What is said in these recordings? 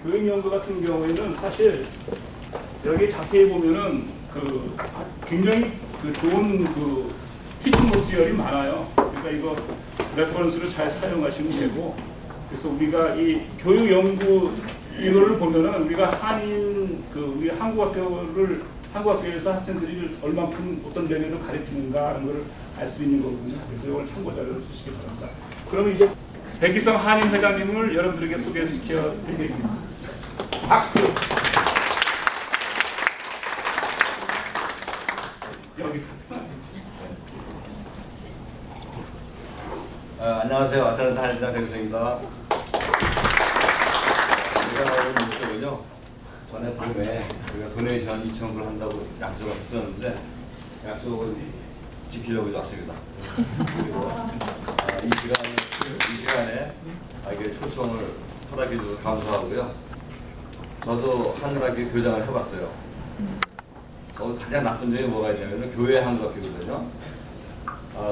교육연구 같은 경우에는 사실 여기 자세히 보면은 굉장히 좋은 티칭 모티리얼이 많아요. 그러니까 이거 레퍼런스를 잘 사용하시면 되고, 그래서 우리가 이 교육연구 이거를 보면은 우리가 우리 한국학교에서 학생들이 얼만큼 어떤 레벨을 가르치는가 하는 걸 알 수 있는 거거든요. 그래서 이걸 참고 자료로 쓰시기 바랍니다. 그러면 이제 백이성 한인 회장님을 여러분들에게 소개시켜 드리겠습니다. 박수! 여기서 안녕하세요. 아틀란타 한인회장 백이성입니다. 제가 오늘 목적은요, 전에 봄에 우리가 도네이션 2,000불 한다고 약속을 했었는데 약속을 지키려고 왔습니다. 그리고 이 시간에 이렇게 초청을 허락해 주셔서 감사하고요. 저도 한글학교 교장을 해봤어요. 가장 나쁜 점이 뭐가 있냐면 교회 한글학교거든요.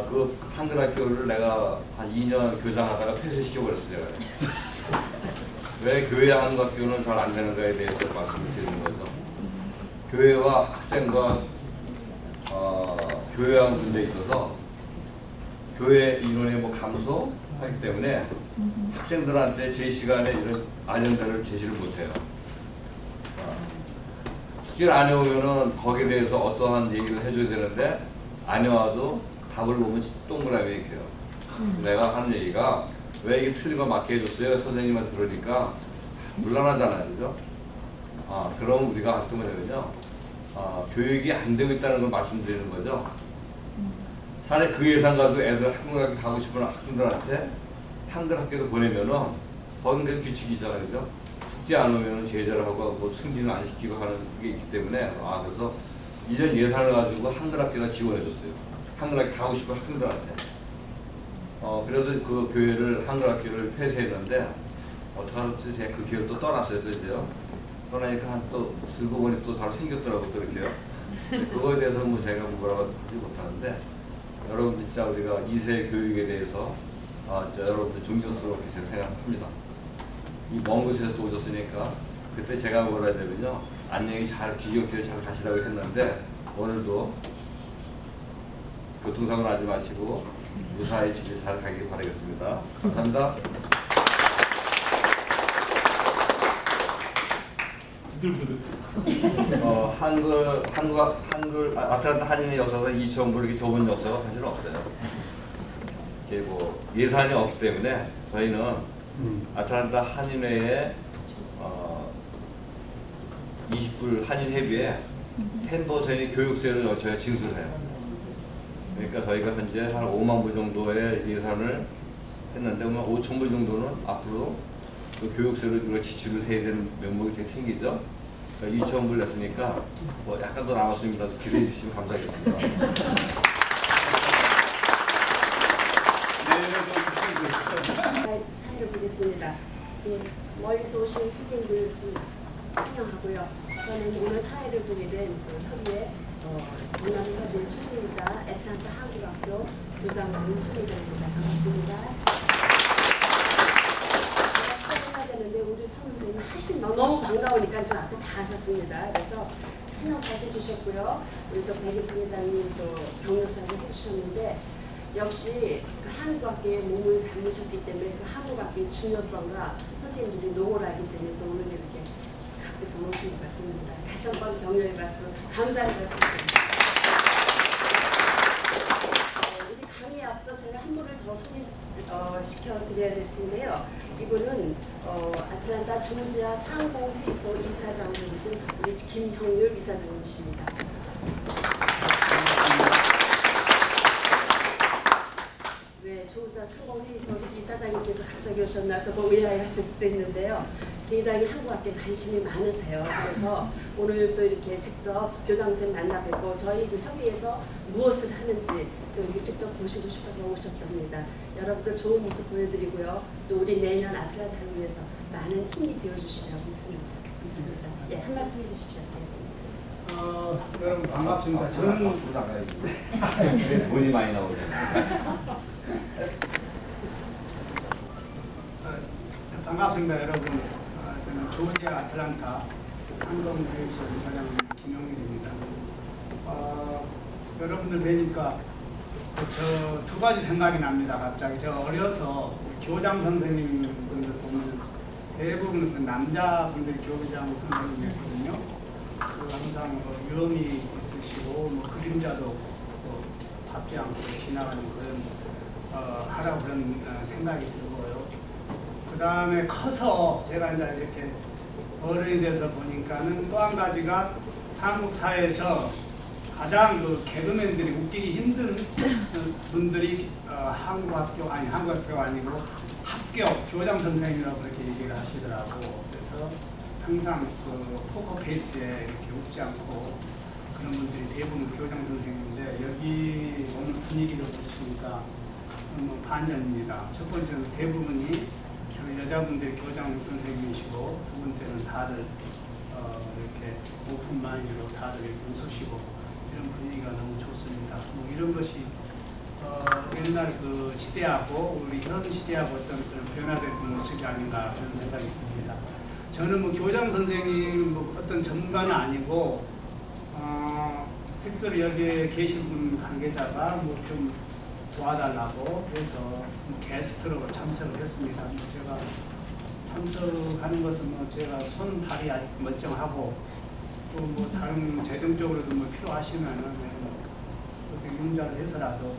그 한글학교를 내가 한 2년 교장하다가 폐쇄시켜버렸어요. 왜 교회 한글학교는 잘 안 되는가에 대해서 말씀을 드리는 거죠. 교회와 학생과 교회와 문제에 있어서 교회 인원이 감소하기 때문에 학생들한테 제 시간에 이런 아젠다를 제시를 못해요. 숙제를 안 해오면은 거기에 대해서 어떠한 얘기를 해줘야 되는데 안 해와도 답을 보면 동그라미 이렇게 해요. 내가 하는 얘기가 왜 이게 틀린 거 맞게 해줬어요? 선생님한테 그러니까 곤란하잖아요. 그죠? 그럼 우리가 어떻게 하냐면요. 교육이 안 되고 있다는 걸 말씀드리는 거죠. 차라리 그 예산 가지고 애들 한국학교 가고 싶은 학생들한테 한글 학교도 보내면은 거기는 규칙이잖아요. 그죠? 숙제 안 오면 제재를 하고 승진을 안 시키고 하는 게 있기 때문에 그래서 1년 예산을 가지고 한글 학교가 지원해 줬어요. 한글 학교 가고 싶은 학생들한테. 그래서 그 교회를 한글 학교를 폐쇄했는데 어떡하지 제가 그 기회를 또 떠났어요. 이제요. 떠나니까 또 들고 보니 또 잘 생겼더라고 또 이렇게요. 그거에 대해서는 제가 뭐라고 하지 못하는데 여러분들 진짜 우리가 2세 교육에 대해서 여러분들 존경스럽게 제가 생각합니다. 이 먼 곳에서 또 오셨으니까 그때 제가 뭐라 해야 되면요. 안녕히 잘 귀경길에 잘 가시라고 했는데 오늘도 교통사고 나지 마시고 무사히 집에 잘 가길 바라겠습니다. 감사합니다. 한글 아틀란타 한인의 역사가 2,000불 이렇게 좁은 역사가 사실 없어요. 이게 예산이 없기 때문에 저희는 아틀란타 한인회에 20불 한인 회비에 10%의 교육세를 저희가 징수해요. 그러니까 저희가 현재 한 5만 불 정도의 예산을 했는데 5,000불 정도는 앞으로 그 교육세를 우리가 지출을 해야 되는 명목이 되게 생기죠. 2,000불 냈으니까 약간 더 남았습니다. 기대해 주시면 감사하겠습니다. 사회를 보겠습니다. 멀리서 오신 선생님들 환영하고요. 저는 오늘 사회를 보게 된 협의회 문화문화재 총리이자 애틀란타 한국학교 교장님 손희정입니다. 반갑습니다. 우리 선생님 하신 너무 반가우니까 좀 앞에 다 하셨습니다. 그래서 신앙사 해주셨고요. 우리 또 백이성 회장님 또 경력사를 해주셨는데 역시 그 한국학교에 몸을 담으셨기 때문에 그 한국학교의 중요성과 선생님들이 노골하기 때문에 또 오늘 이렇게 밖에서 모신 것 같습니다. 다시 한번 격려의 말씀, 감사의 말씀 드립니다. 우리 강의에 앞서 제가 한 분을 더 소개시켜드려야 될 텐데요. 이분은 아틀란타 조지아 상공회의소 이사장으로 계신 우리 김형률 이사장님이십니다. 네, 조지아 상공회의소 이사장님께서 갑자기 오셨나 조금 의아해하실 수도 있는데요. 굉장히 한국학교에 관심이 많으세요. 그래서 오늘 또 이렇게 직접 교장선생님 만나 뵙고 저희 그 협의에서 무엇을 하는지 또 이렇게 직접 보시고 싶어서 오셨답니다. 여러분들 좋은 모습 보여드리고요. 또 우리 내년 아틀란타를 위해서 많은 힘이 되어주시라고 믿습니다. 감사합니다. 예, 한 말씀 해주십시오. 여러분 반갑습니다. 저는 돈이 많이 나오죠. 반갑습니다, 여러분. 저는 조지아 아틀란타 상동회의소 이사장 김용일입니다. 여러분들 뵈니까 저 두 가지 생각이 납니다. 갑자기 저 어려서 교장 선생님 분들 보면 대부분 그 남자분들이 교장 선생님이었거든요. 그 항상 유형이 있으시고 그림자도 밟지 않고 지나가는 그런 하라고 그런 생각이 들고요. 그 다음에 커서 제가 이제 이렇게 어른이 돼서 보니까는 또 한 가지가 한국 사회에서 가장 그 개그맨들이 웃기기 힘든 분들이 한국 학교가 아니고 합격 교장 선생님이라고 그렇게 얘기를 하시더라고. 그래서 항상 그 포커페이스에 이렇게 웃지 않고 그런 분들이 대부분 교장 선생님인데 여기 오늘 분위기를 보시니까 반전입니다. 첫 번째는 대부분이 여자분들이 교장 선생님이시고 두 번째는 다들 이렇게 오픈 마인드로 다들 이렇게 웃으시고 이런 분위기가 너무 좋습니다. 이런 것이 옛날 그 시대하고 우리 현 시대하고 어떤 그런 변화된 모습이 아닌가 그런 생각이 듭니다. 저는 뭐 교장 선생님 뭐 어떤 전문가는 아니고 특별히 여기에 계신 분 관계자가 뭐 좀 도와달라고 해서 게스트로 참석을 했습니다. 제가 참석하는 것은 뭐 제가 손 발이 아직 멀쩡하고 또 뭐 다른 재정적으로도 뭐 필요하시면은 그렇게 융자를 해서라도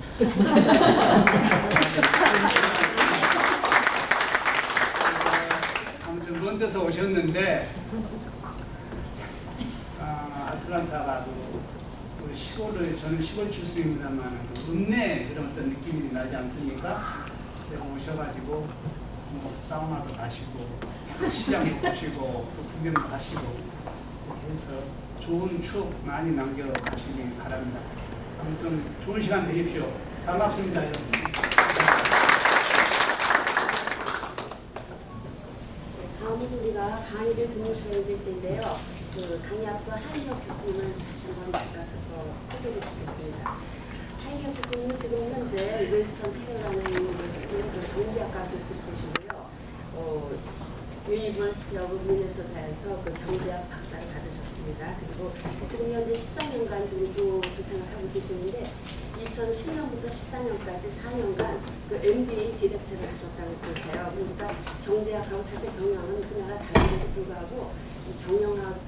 아무튼 먼 데서 오셨는데 아틀란타가 그 시골을 저는 시골 출신입니다만 그 읍내 그런 어떤 느낌이 나지 않습니까? 그래서 오셔가지고 뭐 사우나도 가시고 시장도 보시고 또 구경도 가시고 이렇게 해서 좋은 추억 많이 남겨가시기 바랍니다. 아무튼 좋은 시간 되십시오. 반갑습니다, 여러분. 다음은 우리가 강의를 듣는 시간이 될 텐데요. 그 강의 앞서 하인혁 교수님을 다시 한번 바꿔서 소개해 드리겠습니다. 하인혁 교수님은 지금 현재 웨스턴 캐롤라이나 유니버시티의 경제학과 교수이시고요. 유니버시티 오브 미네소타에서 그 경제학 박사를 받으셨습니다. 그리고 지금 현재 14년간 지금 교수 생활하고 계시는데 2010년부터 14년까지 4년간 그 MBA 디렉터를 하셨다고 그러세요. 그러니까 경제학하고 사실 경영은 분야가 다른데도 불구하고 이 경영학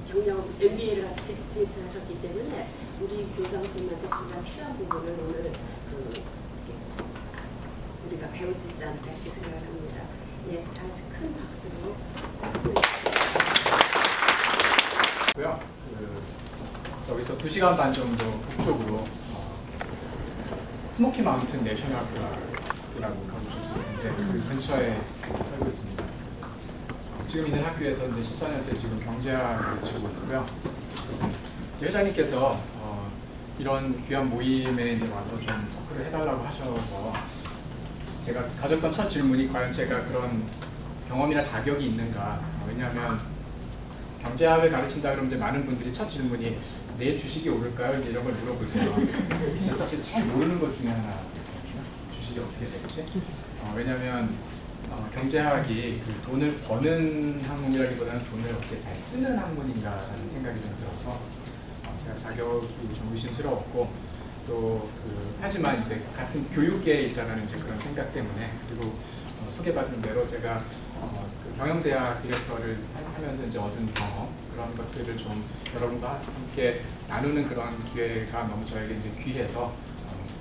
경영 MBA를 디렉터 하셨기 때문에 우리 교장 선생님한테 진짜 필요한 부분을 오늘 우리가 배울 수 있지 않을까 이렇게 생각을 합니다. 예, 다 같이 큰 박수로. 여기서 2시간 반 정도 북쪽으로 스모키 마운틴 내셔널 파크라고 가보셨을 텐데 그 근처에 살고 있습니다. 지금 있는 학교에서 이제 14년째 지금 경제학을 치고 있고요. 회장님께서 이런 귀한 모임에 이제 와서 좀 토크를 해달라고 하셔서 제가 가졌던 첫 질문이 과연 제가 그런 경험이나 자격이 있는가. 왜냐하면 경제학을 가르친다 그러면 이제 많은 분들이 첫 질문이 내일 주식이 오를까요? 이제 이런 걸 물어보세요. 사실 제일 모르는 것 중에 하나, 주식이 어떻게 될지. 왜냐하면 경제학이 그 돈을 버는 학문이라기보다는 돈을 어떻게 잘 쓰는 학문인가라는 생각이 좀 들어서 제가 자격이 좀 의심스러웠고 또 하지만 이제 같은 교육계에 있다라는 이제 그런 생각 때문에 그리고 소개받은 대로 제가 그 경영대학 디렉터를 하면서 이제 얻은 경험 그런 것들을 좀 여러분과 함께 나누는 그런 기회가 너무 저에게 이제 귀해서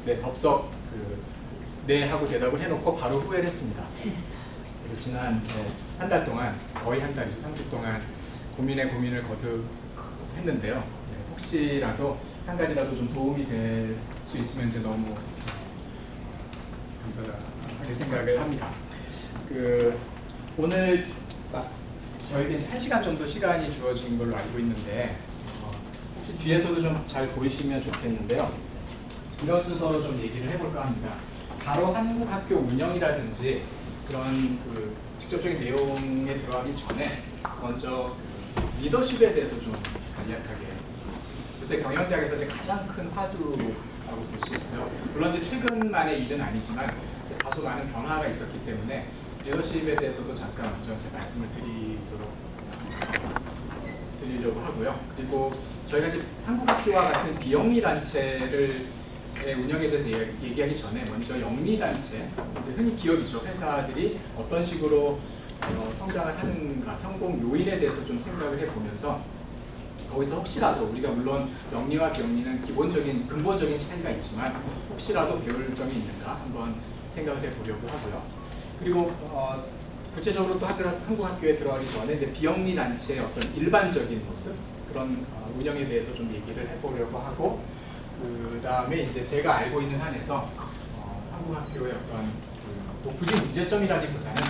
네 덥석 네 하고 대답을 해놓고 바로 후회를 했습니다. 그래서 지난 한 달 동안 거의 한 달이죠. 3주 동안 고민을 거듭했는데요. 네, 혹시라도 한 가지라도 좀 도움이 될 수 있으면 이제 너무 감사하게 생각을 합니다. 오늘 저에게 1시간 정도 시간이 주어진 걸로 알고 있는데 혹시 뒤에서도 좀 잘 보이시면 좋겠는데요. 이런 순서로 좀 얘기를 해볼까 합니다. 바로 한국 학교 운영이라든지 그런 직접적인 내용에 들어가기 전에 먼저 리더십에 대해서 좀 간략하게 요새 경영대학에서 이제 가장 큰 화두라고 볼 수 있고요. 물론 이제 최근만의 일은 아니지만 다소 많은 변화가 있었기 때문에 리더십에 대해서도 잠깐 먼저 제 말씀을 드리려고 하고요. 그리고 저희가 이제 한국학교와 같은 비영리 단체를 운영에 대해서 얘기하기 전에 먼저 영리 단체, 흔히 기업이죠. 회사들이 어떤 식으로 성장을 하는가, 성공 요인에 대해서 좀 생각을 해보면서 거기서 혹시라도 우리가 물론 영리와 비영리는 기본적인 근본적인 차이가 있지만 혹시라도 배울 점이 있는가 한번 생각을 해보려고 하고요. 그리고 구체적으로 또 한국 학교에 들어가기 전에 이제 비영리 단체의 어떤 일반적인 모습 그런 운영에 대해서 좀 얘기를 해보려고 하고 그 다음에 이제 제가 알고 있는 한에서 한국 학교의 어떤 또 굳이 문제점이라기보다는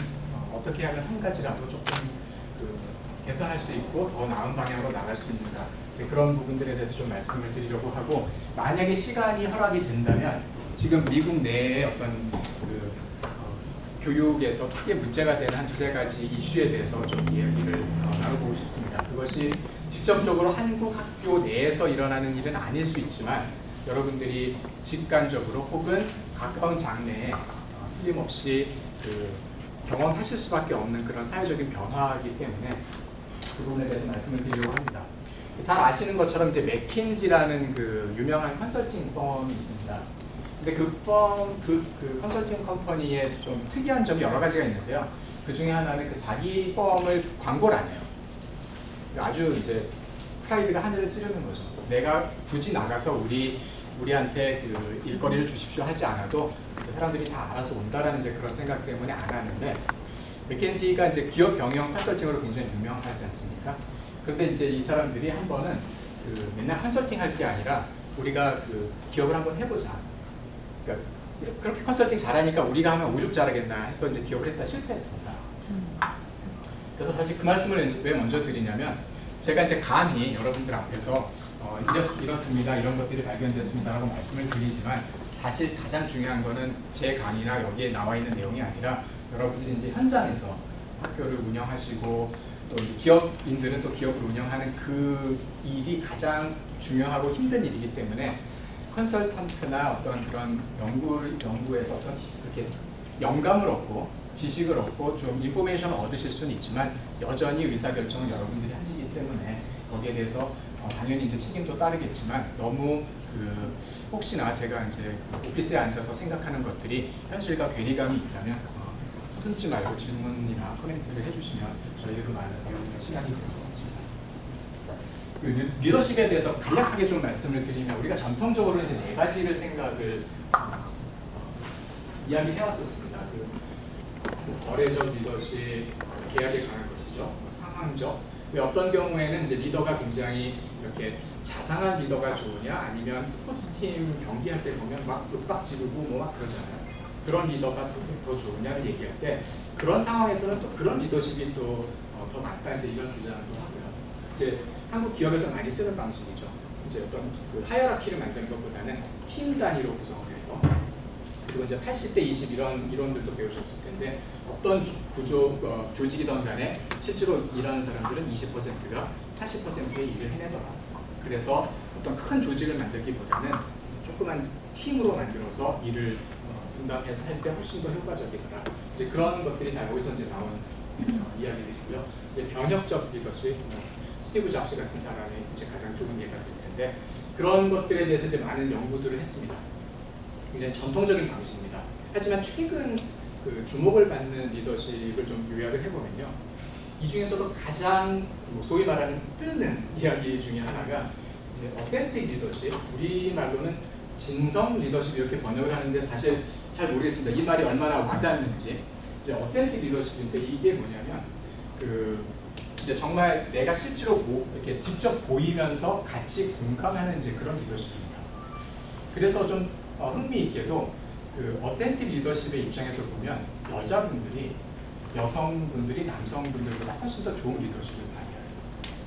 어떻게 하면 한 가지라도 조금 개선할 수 있고 더 나은 방향으로 나갈 수 있는가 그런 부분들에 대해서 좀 말씀을 드리려고 하고 만약에 시간이 허락이 된다면 지금 미국 내의 어떤 교육에서 크게 문제가 되는 한 두세 가지 이슈에 대해서 좀 이야기를 나눠보고 싶습니다. 그것이 직접적으로 한국 학교 내에서 일어나는 일은 아닐 수 있지만 여러분들이 직간접으로 혹은 가까운 장래에 틀림없이 경험하실 수밖에 없는 그런 사회적인 변화이기 때문에 그 부분에 대해서 말씀을 드리려고 합니다. 잘 아시는 것처럼 이제 맥킨지라는 그 유명한 컨설팅 펌이 있습니다. 근데 그 컨설팅 컴퍼니의 좀 특이한 점이 여러 가지가 있는데요. 그 중에 하나는 그 자기 펌을 광고를 안 해요. 아주 이제 프라이드가 하늘을 찌르는 거죠. 내가 굳이 나가서 우리한테 그 일거리를 주십시오 하지 않아도 이제 사람들이 다 알아서 온다라는 이제 그런 생각 때문에 안 하는데 맥켄지가 이제 기업 경영 컨설팅으로 굉장히 유명하지 않습니까? 그런데 이제 이 사람들이 한 번은 맨날 컨설팅 할 게 아니라 우리가 기업을 한번 해보자. 그러니까 그렇게 컨설팅 잘하니까 우리가 하면 오죽 잘하겠나 해서 이제 기업을 했다 실패했습니다. 그래서 사실 그 말씀을 왜 먼저 드리냐면 제가 이제 감히 여러분들 앞에서 이렇습니다. 이런 것들이 발견됐습니다라고 말씀을 드리지만 사실 가장 중요한 거는 제 강의나 여기에 나와 있는 내용이 아니라 여러분들이 이제 현장에서 학교를 운영하시고 또 기업인들은 또 기업을 운영하는 그 일이 가장 중요하고 힘든 일이기 때문에 컨설턴트나 어떤 그런 연구에서 어떤 그렇게 영감을 얻고 지식을 얻고 좀 인포메이션을 얻으실 수는 있지만 여전히 의사결정은 여러분들이 하시기 때문에 거기에 대해서 당연히 이제 책임도 따르겠지만 너무 혹시나 제가 이제 오피스에 앉아서 생각하는 것들이 현실과 괴리감이 있다면 스스럼지 말고 질문이나 코멘트를 해주시면 저희로 많은 배우는 시간이 될 것 같습니다. 리더십에 대해서 간략하게 좀 말씀을 드리면 우리가 전통적으로 이제 네 가지를 생각을 이야기해왔었습니다. 거래적 리더십, 계약에 관한 것이죠. 상황적. 어떤 경우에는 이제 리더가 굉장히 이렇게 자상한 리더가 좋으냐, 아니면 스포츠팀 경기할 때 보면 막 윽박 지르고 뭐 막 그러잖아요. 그런 리더가 더 좋으냐를 얘기할 때 그런 상황에서는 또 그런 리더십이 또 더 맞다 이제 이런 주장도 하고요. 이제 한국 기업에서 많이 쓰는 방식이죠. 이제 어떤 하이어라키를 만드는 것보다는 팀 단위로 구성을 해서 그리고 이제 80대 20 이런 이론들도 배우셨을 텐데 어떤 조직이든 간에 실제로 일하는 사람들은 20%가 80%의 일을 해내더라. 그래서 어떤 큰 조직을 만들기보다는 조그만 팀으로 만들어서 일을 분담해서 할 때 훨씬 더 효과적이더라. 이제 그런 것들이 다 여기서 이제 나온 이야기들이고요. 이제 변혁적 리더십, 스티브 잡스 같은 사람이 이제 가장 좋은 예가 될 텐데 그런 것들에 대해서 이제 많은 연구들을 했습니다. 굉장히 전통적인 방식입니다. 하지만 최근 주목을 받는 리더십을 좀 요약을 해보면요. 이 중에서도 가장 소위 말하는 뜨는 이야기 중에 하나가 이제 어텐틱 리더십, 우리말로는 진성 리더십 이렇게 번역을 하는데 사실 잘 모르겠습니다. 이 말이 얼마나 와닿는지. 이제 어텐틱 리더십인데 이게 뭐냐면 이제 정말 내가 실제로 이렇게 직접 보이면서 같이 공감하는 이제 그런 리더십입니다. 그래서 좀 흥미있게도 어텐틱 리더십의 입장에서 보면 여성분들이 남성분들보다 훨씬 더 좋은 리더십을 많이 하세요.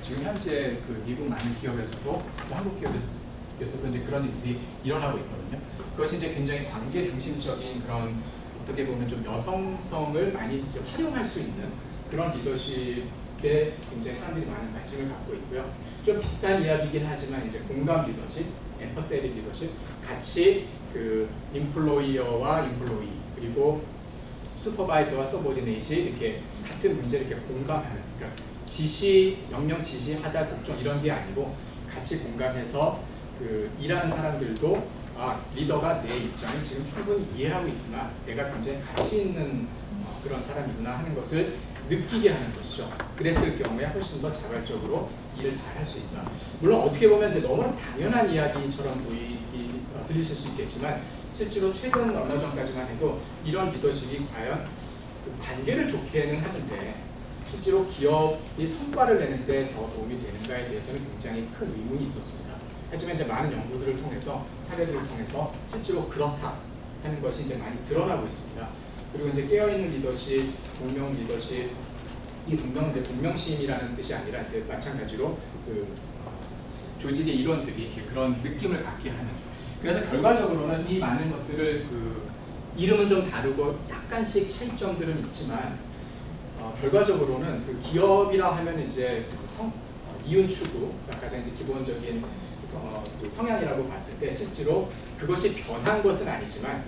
지금 현재 미국 많은 기업에서도 또 한국 기업에서도 이제 그런 일들이 일어나고 있거든요. 그것이 이제 굉장히 관계 중심적인 그런 어떻게 보면 좀 여성성을 많이 이제 활용할 수 있는 그런 리더십에 굉장히 사람들이 많은 관심을 갖고 있고요. 좀 비슷한 이야기이긴 하지만 이제 공감 리더십, 엠퍼테릭 리더십, 같이 인플로이어와 인플로이 그리고 슈퍼바이저와 서보디네이시 이렇게 같은 문제를 이렇게 공감하는, 그러니까 명령 지시, 하달, 복종 이런 게 아니고 같이 공감해서 그 일하는 사람들도 리더가 내 입장을 지금 충분히 이해하고 있구나, 내가 굉장히 가치 있는 그런 사람이구나 하는 것을 느끼게 하는 것이죠. 그랬을 경우에 훨씬 더 자발적으로 일을 잘 할 수 있다. 물론 어떻게 보면 이제 너무나 당연한 이야기처럼 들리실 수 있겠지만 실제로 최근 얼마 전까지만 해도 이런 리더십이 과연 그 관계를 좋게는 하는데 실제로 기업이 성과를 내는데 더 도움이 되는가에 대해서는 굉장히 큰 의문이 있었습니다. 하지만 이제 많은 연구들을 통해서, 사례들을 통해서 실제로 그렇다 하는 것이 이제 많이 드러나고 있습니다. 그리고 이제 깨어있는 리더십, 공명 리더십, 이 공명 이제 공명심이라는 뜻이 아니라 이제 마찬가지로 그 조직의 일원들이 이제 그런 느낌을 갖게 하는. 그래서 결과적으로는 이 많은 것들을 그 이름은 좀 다르고 약간씩 차이점들은 있지만 결과적으로는 그 기업이라 하면 이제 이윤 추구가 가장 이제 기본적인 그 성향이라고 봤을 때 실제로 그것이 변한 것은 아니지만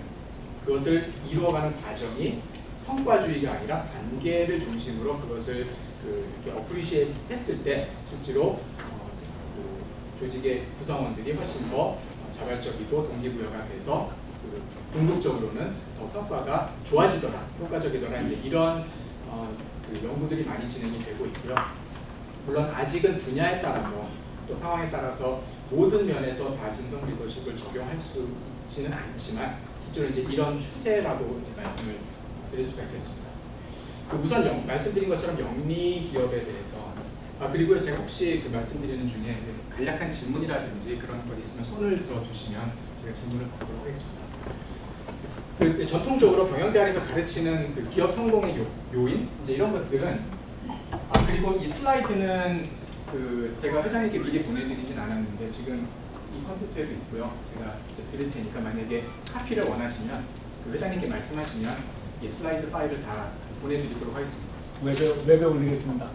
그것을 이루어가는 과정이 성과주의가 아니라 관계를 중심으로 그것을 이렇게 어프리시에이트 했을 때 실제로 그 조직의 구성원들이 훨씬 더 자발적이고 동기부여가 돼서 궁극적으로는 더 성과가 좋아지더라, 효과적이더라, 이제 이런 그 연구들이 많이 진행이 되고 있고요. 물론 아직은 분야에 따라서 또 상황에 따라서 모든 면에서 다 진성 리더십을 적용할 수 있지는 않지만 실제로 이제 이런 추세라고 이제 말씀을 드릴 수가 있겠습니다. 우선 말씀드린 것처럼 영리 기업에 대해서 그리고 제가 혹시 그 말씀드리는 중에 간략한 질문이라든지 그런 것 있으면 손을 들어주시면 제가 질문을 받도록 하겠습니다. 그 전통적으로 경영대학에서 가르치는 그 기업 성공의 요인 이제 이런 것들은 그리고 이 슬라이드는 그 제가 회장님께 미리 보내드리진 않았는데 지금 이 컴퓨터에도 있고요. 제가 이제 드릴 테니까 만약에 카피를 원하시면 그 회장님께 말씀하시면 슬라이드 파일을 다 보내드리도록 하겠습니다. 웹에 올리겠습니다.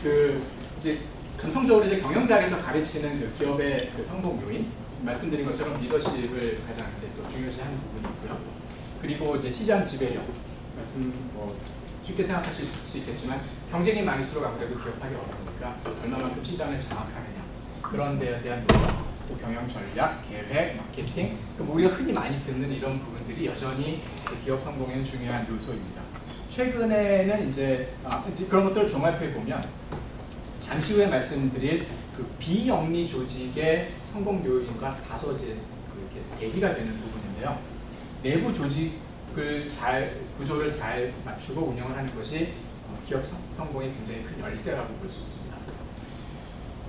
그 이제 전통적으로 이제 경영대학에서 가르치는 그 기업의 그 성공 요인 말씀드린 것처럼 리더십을 가장 이제 또 중요시하는 부분이 있고요. 그리고 이제 시장 지배력 말씀 쉽게 생각하실 수 있겠지만 경쟁이 많을수록 아무래도 기업하기 어려우니까 얼마만큼 시장을 장악하느냐 그런 데에 대한 노력, 또 경영 전략, 계획, 마케팅 우리가 흔히 많이 듣는 이런 부분들이 여전히 기업 성공에는 중요한 요소입니다. 최근에는 이제 그런 것들을 종합해 보면 잠시 후에 말씀드릴 그 비영리 조직의 성공 요인과 다소 이제 이렇게 대비가 되는 부분인데요. 내부 조직을 구조를 잘 맞추고 운영을 하는 것이 기업 성공의 굉장히 큰 열쇠라고 볼 수 있습니다.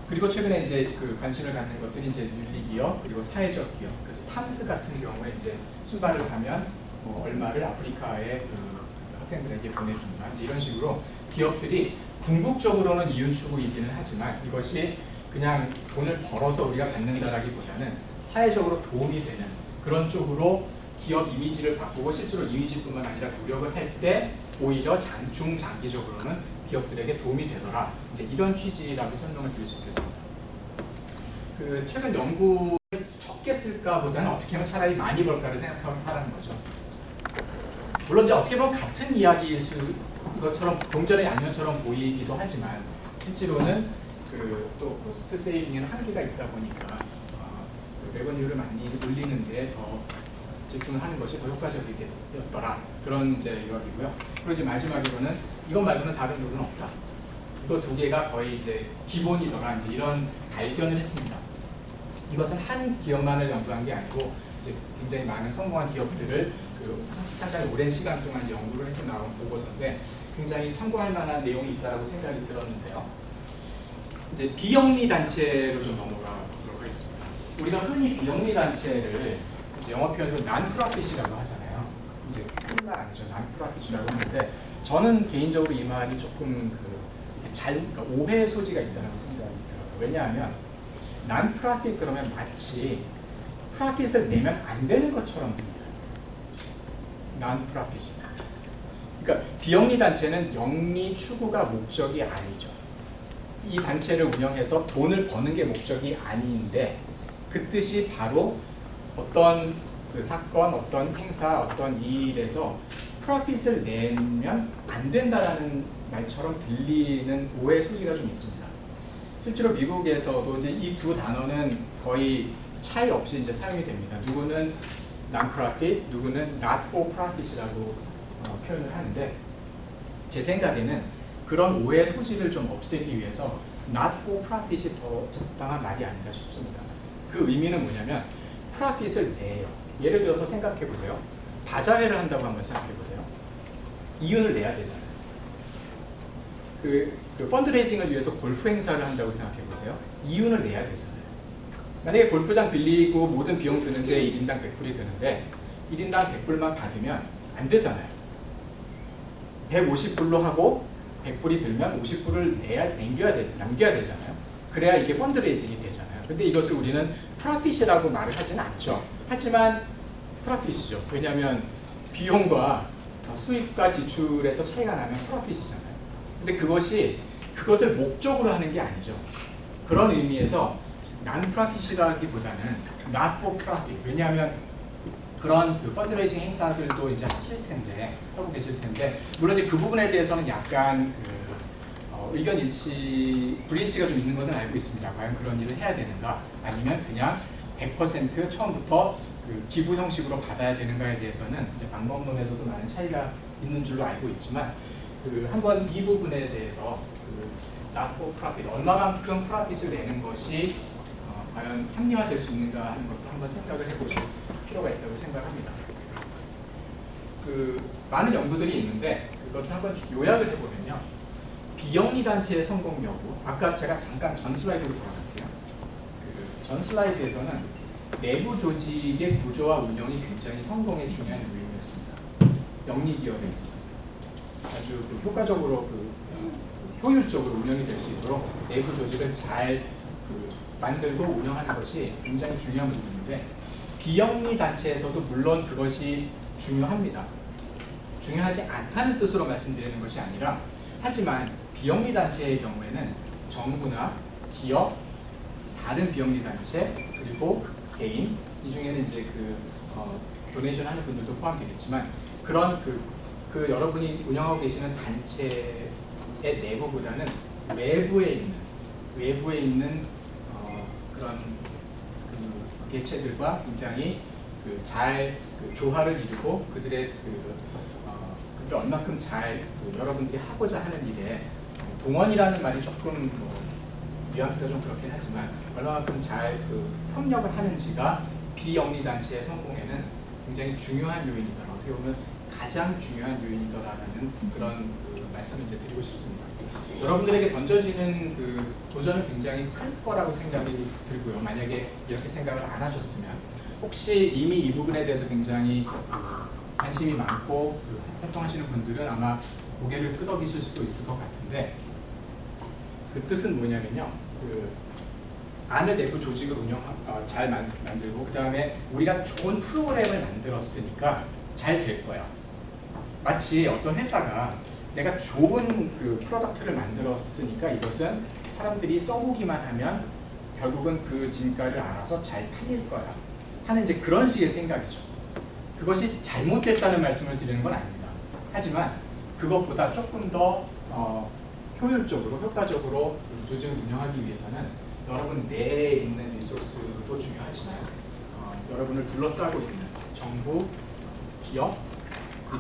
그리고 최근에 이제 그 관심을 갖는 것들이 이제 윤리기업 그리고 사회적 기업. 그래서 탐스 같은 경우에 이제 신발을 사면 얼마를 아프리카의 그 학생들에게 보내준다. 이제 이런 식으로 기업들이 궁극적으로는 이윤 추구이기는 하지만 이것이 그냥 돈을 벌어서 우리가 갖는다라기보다는 사회적으로 도움이 되는 그런 쪽으로 기업 이미지를 바꾸고 실제로 이미지뿐만 아니라 노력을 할 때 오히려 중장기적으로는 기업들에게 도움이 되더라. 이제 이런 취지라고 설명을 드릴 수 있겠습니다. 그 최근 연구를 적게 쓸까보다는 어떻게 하면 차라리 많이 벌까를 생각하라는 거죠. 물론 이제 어떻게 보면 같은 이야기일 것처럼 동전의 양면처럼 보이기도 하지만 실제로는 또 코스트 세이빙에는 한계가 있다 보니까 레버뉴를 많이 올리는데 더 집중을 하는 것이 더 효과적이겠더라. 그런 이제 이야기고요. 그리고 이제 마지막으로는 이것 말고는 다른 부분은 없다. 이거 두 개가 거의 이제 기본이더라. 이제 이런 발견을 했습니다. 이것은 한 기업만을 연구한 게 아니고 이제 굉장히 많은 성공한 기업들을 상당히 오랜 시간 동안 이제 연구를 해서 나온 보고서인데 굉장히 참고할 만한 내용이 있다고 생각이 들었는데요. 이제 비영리 단체로 좀 넘어가 보도록 하겠습니다. 우리가 흔히 비영리 단체를 영어 표현으로 난프라핏이라고 하잖아요. 이제 큰 말 아니죠. 난프라핏이라고 하는데 저는 개인적으로 이 말이 조금 그러니까 오해의 소지가 있다고 생각이 들어요. 왜냐하면 난프라핏 그러면 마치 프라핏을 내면 안 되는 것처럼 들려요. 난프라핏이. 그러니까 비영리 단체는 영리 추구가 목적이 아니죠. 이 단체를 운영해서 돈을 버는 게 목적이 아닌데 그 뜻이 바로 어떤 그 사건, 어떤 행사, 어떤 일에서 프로핏을 내면 안 된다라는 말처럼 들리는 오해 소지가 좀 있습니다. 실제로 미국에서도 이제 이 두 단어는 거의 차이 없이 이제 사용이 됩니다. 누구는 non-profit, 누구는 not for profit이라고 표현을 하는데 제 생각에는 그런 오해 소지를 좀 없애기 위해서 not for profit이 더 적당한 말이 아닌가 싶습니다. 그 의미는 뭐냐면 profit을 내요. 예를 들어서 생각해 보세요. 바자회를 한다고 한번 생각해 보세요. 이윤을 내야 되잖아요. 그 펀드레이징을 위해서 골프 행사를 한다고 생각해 보세요. 이윤을 내야 되잖아요. 만약에 골프장 빌리고 모든 비용 드는데 1인당 100불이 드는데 1인당 100불만 받으면 안 되잖아요. 150불로 하고 100불이 들면 50불을 남겨야 되잖아요. 그래야 이게 펀드레이징이 되잖아요. 근데 이것을 우리는 프로핏이라고 말을 하지는 않죠. 하지만 프로핏이죠. 왜냐하면 비용과 수입과 지출에서 차이가 나면 프로핏이잖아요. 근데 그것을 목적으로 하는 게 아니죠. 그런 의미에서 non-profit이라기보다는 not for profit. 왜냐하면 그런 그 펀드레이징 행사들도 이제 하고 계실 텐데, 물론 이제 그 부분에 대해서는 약간 의견 불일치가 좀 있는 것은 알고 있습니다. 과연 그런 일을 해야 되는가, 아니면 그냥 100% 처음부터 그 기부 형식으로 받아야 되는가에 대해서는 이제 방법론에서도 많은 차이가 있는 줄로 알고 있지만, 한번 이 부분에 대해서 not for profit, 얼마만큼 프로핏을 내는 것이 과연 합리화될 수 있는가 하는 것도 한번 생각을 해보실 필요가 있다고 생각합니다. 많은 연구들이 있는데 그것을 한번 요약을 해보면요. 비영리 단체의 성공 여부, 아까 제가 잠깐 전 슬라이드로 돌아갈게요. 전 슬라이드에서는 내부 조직의 구조와 운영이 굉장히 성공에 중요한 요인이었습니다. 영리 기업에 있어서 아주 효과적으로 효율적으로 운영이 될 수 있도록 내부 조직을 잘 만들고 운영하는 것이 굉장히 중요한 부분인데, 비영리 단체에서도 물론 그것이 중요합니다. 중요하지 않다는 뜻으로 말씀드리는 것이 아니라, 하지만 비영리 단체의 경우에는 정부나 기업, 다른 비영리 단체, 그리고 개인, 이 중에는 이제 도네이션 하는 분들도 포함되겠지만, 그런 여러분이 운영하고 계시는 단체의 내부보다는 외부에 있는 그런 개체들과 굉장히 잘 조화를 이루고 그들의 얼마큼 잘 여러분들이 하고자 하는 일에 동원이라는 말이 조금 뉘앙스가 좀 그렇긴 하지만 얼마만큼 잘 협력을 하는지가 비영리 단체의 성공에는 굉장히 중요한 요인이다. 어떻게 보면 가장 중요한 요인이다라는 그런 말씀을 이제 드리고 싶습니다. 여러분들에게 던져지는 도전은 굉장히 클 거라고 생각이 들고요. 만약에 이렇게 생각을 안 하셨으면, 혹시 이미 이 부분에 대해서 굉장히 관심이 많고 활동하시는 분들은 아마 고개를 끄덕이실 수도 있을 것 같은데, 그 뜻은 뭐냐면요. 안을 내부 조직을 잘 만들고, 그 다음에 우리가 좋은 프로그램을 만들었으니까 잘 될 거야. 마치 어떤 회사가 내가 좋은 프로덕트를 만들었으니까 이것은 사람들이 써보기만 하면 결국은 그 진가를 알아서 잘 팔릴 거야 하는 이제 그런 식의 생각이죠. 그것이 잘못됐다는 말씀을 드리는 건 아닙니다. 하지만 그것보다 조금 더 효율적으로, 효과적으로 조직을 운영하기 위해서는 여러분 내에 있는 리소스도 중요하지만 여러분을 둘러싸고 있는 정부, 기업,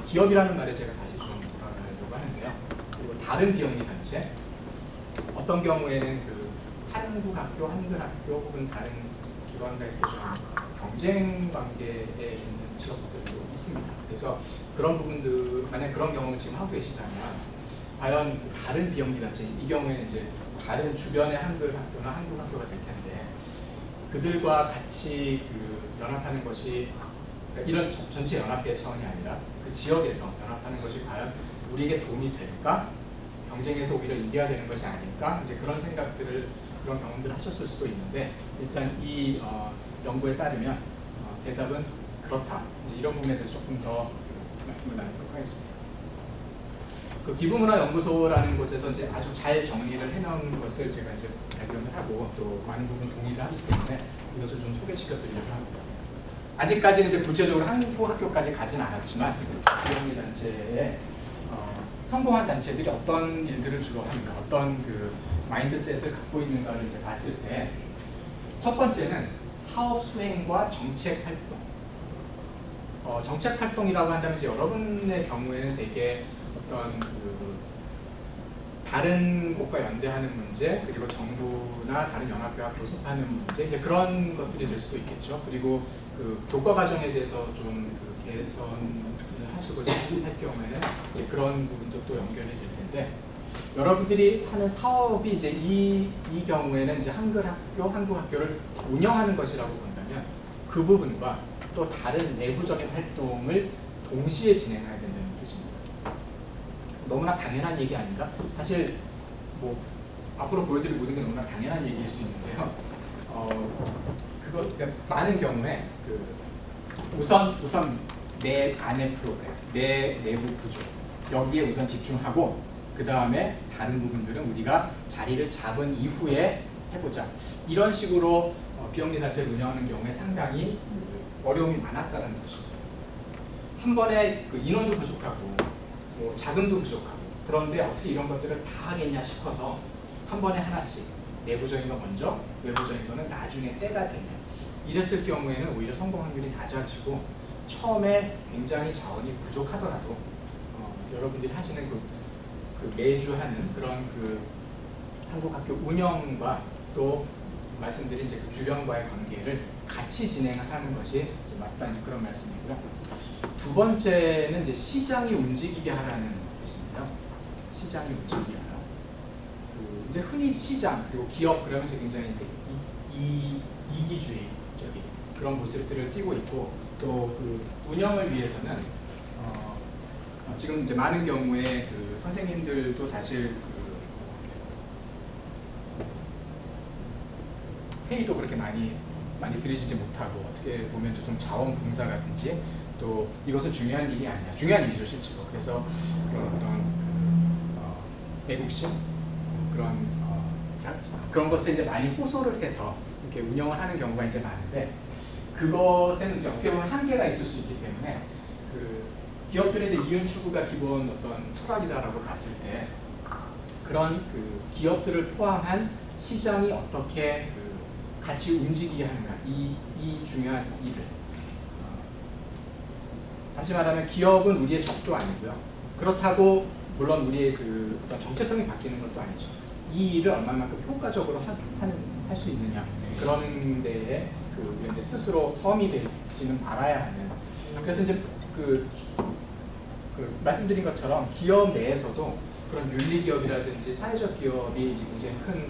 기업이라는 말에 제가 다시 좀 돌아가려고 하는데요. 그리고 다른 비영리 단체, 어떤 경우에는 한국학교, 한글학교 혹은 다른 기관과 이렇게 좀 경쟁 관계에 있는 직업들도 있습니다. 그래서 그런 부분들, 만약 그런 경험을 지금 하고 계시다면 과연 다른 비영리 단체, 이 경우에는 이제 다른 주변의 한글학교나 한국학교가 될 텐데, 그들과 같이 연합하는 것이, 그러니까 이런 전체 연합의 차원이 아니라 그 지역에서 연합하는 것이 과연 우리에게 도움이 될까? 경쟁에서 오히려 이겨야 되는 것이 아닐까? 이제 그런 생각들을, 그런 경험들을 하셨을 수도 있는데, 일단 이 연구에 따르면 대답은 그렇다. 이제 이런 부분에 대해서 조금 더 말씀을 나누도록 하겠습니다. 기부문화연구소라는 곳에서 이제 아주 잘 정리를 해놓은 것을 제가 이제 발견을 하고 또 많은 부분 동의를 하기 때문에 이것을 좀 소개시켜 드리려고 합니다. 아직까지는 이제 구체적으로 한국 학교까지 가진 않았지만 비영리 단체의 성공한 단체들이 어떤 일들을 주로 하는가, 어떤 그 마인드셋을 갖고 있는가를 이제 봤을 때 첫 번째는 사업 수행과 정책 활동. 정책 활동이라고 한다면 이제 여러분의 경우에는 되게 어떤 그 다른 곳과 연대하는 문제, 그리고 정부나 다른 연합회와 교섭하는 문제, 이제 그런 것들이 될 수도 있겠죠. 그리고 그 교과 과정에 대해서 좀 그 개선을 하시고자 할 경우에는 이제 그런 부분도 또 연결이 될 텐데, 여러분들이 하는 사업이 이제 이 경우에는 이제 한국 학교를 운영하는 것이라고 본다면 그 부분과 또 다른 내부적인 활동을 동시에 진행해야 된다는 뜻입니다. 너무나 당연한 얘기 아닌가? 사실 뭐 앞으로 보여드릴 모든 게 너무나 당연한 얘기일 수 있는데요. 그러니까 많은 경우에 그 우선 내 안의 프로그램, 내 내부 구조 여기에 우선 집중하고 그 다음에 다른 부분들은 우리가 자리를 잡은 이후에 해보자. 이런 식으로 비영리 단체를 운영하는 경우에 상당히 어려움이 많았다는 것이죠. 한 번에 그 인원도 부족하고 뭐 자금도 부족하고 그런데 어떻게 이런 것들을 다 하겠냐 싶어서 한 번에 하나씩 내부적인 거 먼저, 외부적인 거는 나중에 때가 되면 이랬을 경우에는 오히려 성공 확률이 낮아지고 처음에 굉장히 자원이 부족하더라도 여러분들이 하시는 그 매주 하는 그런 그 한국 학교 운영과 또 말씀드린 이제 그 주변과의 관계를 같이 진행하는 것이 이제 맞다는 그런 말씀이고요. 두 번째는 이제 시장이 움직이게 하라는 뜻입니다. 시장이 움직이게 하라. 이제 흔히 시장 그리고 기업 그러면 이제 굉장히 이제 이기주의적인 그런 모습들을 띠고 있고 또 그 운영을 위해서는 지금 이제 많은 경우에 그 선생님들도 사실 그 회의도 그렇게 많이 들으시지 못하고 어떻게 보면 좀 자원봉사라든지 또 이것은 중요한 일이 아니야. 중요한 일이죠 실제로. 그래서 그런 어떤 애국심 그런 것을 이제 많이 호소를 해서 이렇게 운영을 하는 경우가 이제 많은데 그것에는 이제 어떻게 보면 한계가 있을 수 있기 때문에 그 기업들의 이제 이윤 추구가 기본 어떤 철학이다라고 봤을 때 그런 그 기업들을 포함한 시장이 어떻게 그 같이 움직이게 하는가 이 중요한 일을 다시 말하면 기업은 우리의 적도 아니고요. 그렇다고 물론 우리의 그 어떤 정체성이 바뀌는 것도 아니죠. 이 일을 얼마만큼 효과적으로 할 수 있느냐 그런 데에 그 우리가 스스로 섬이 되지는 말아야 하는. 그래서 이제 그 말씀드린 것처럼 기업 내에서도 그런 윤리 기업이라든지 사회적 기업이 이제 굉장히 큰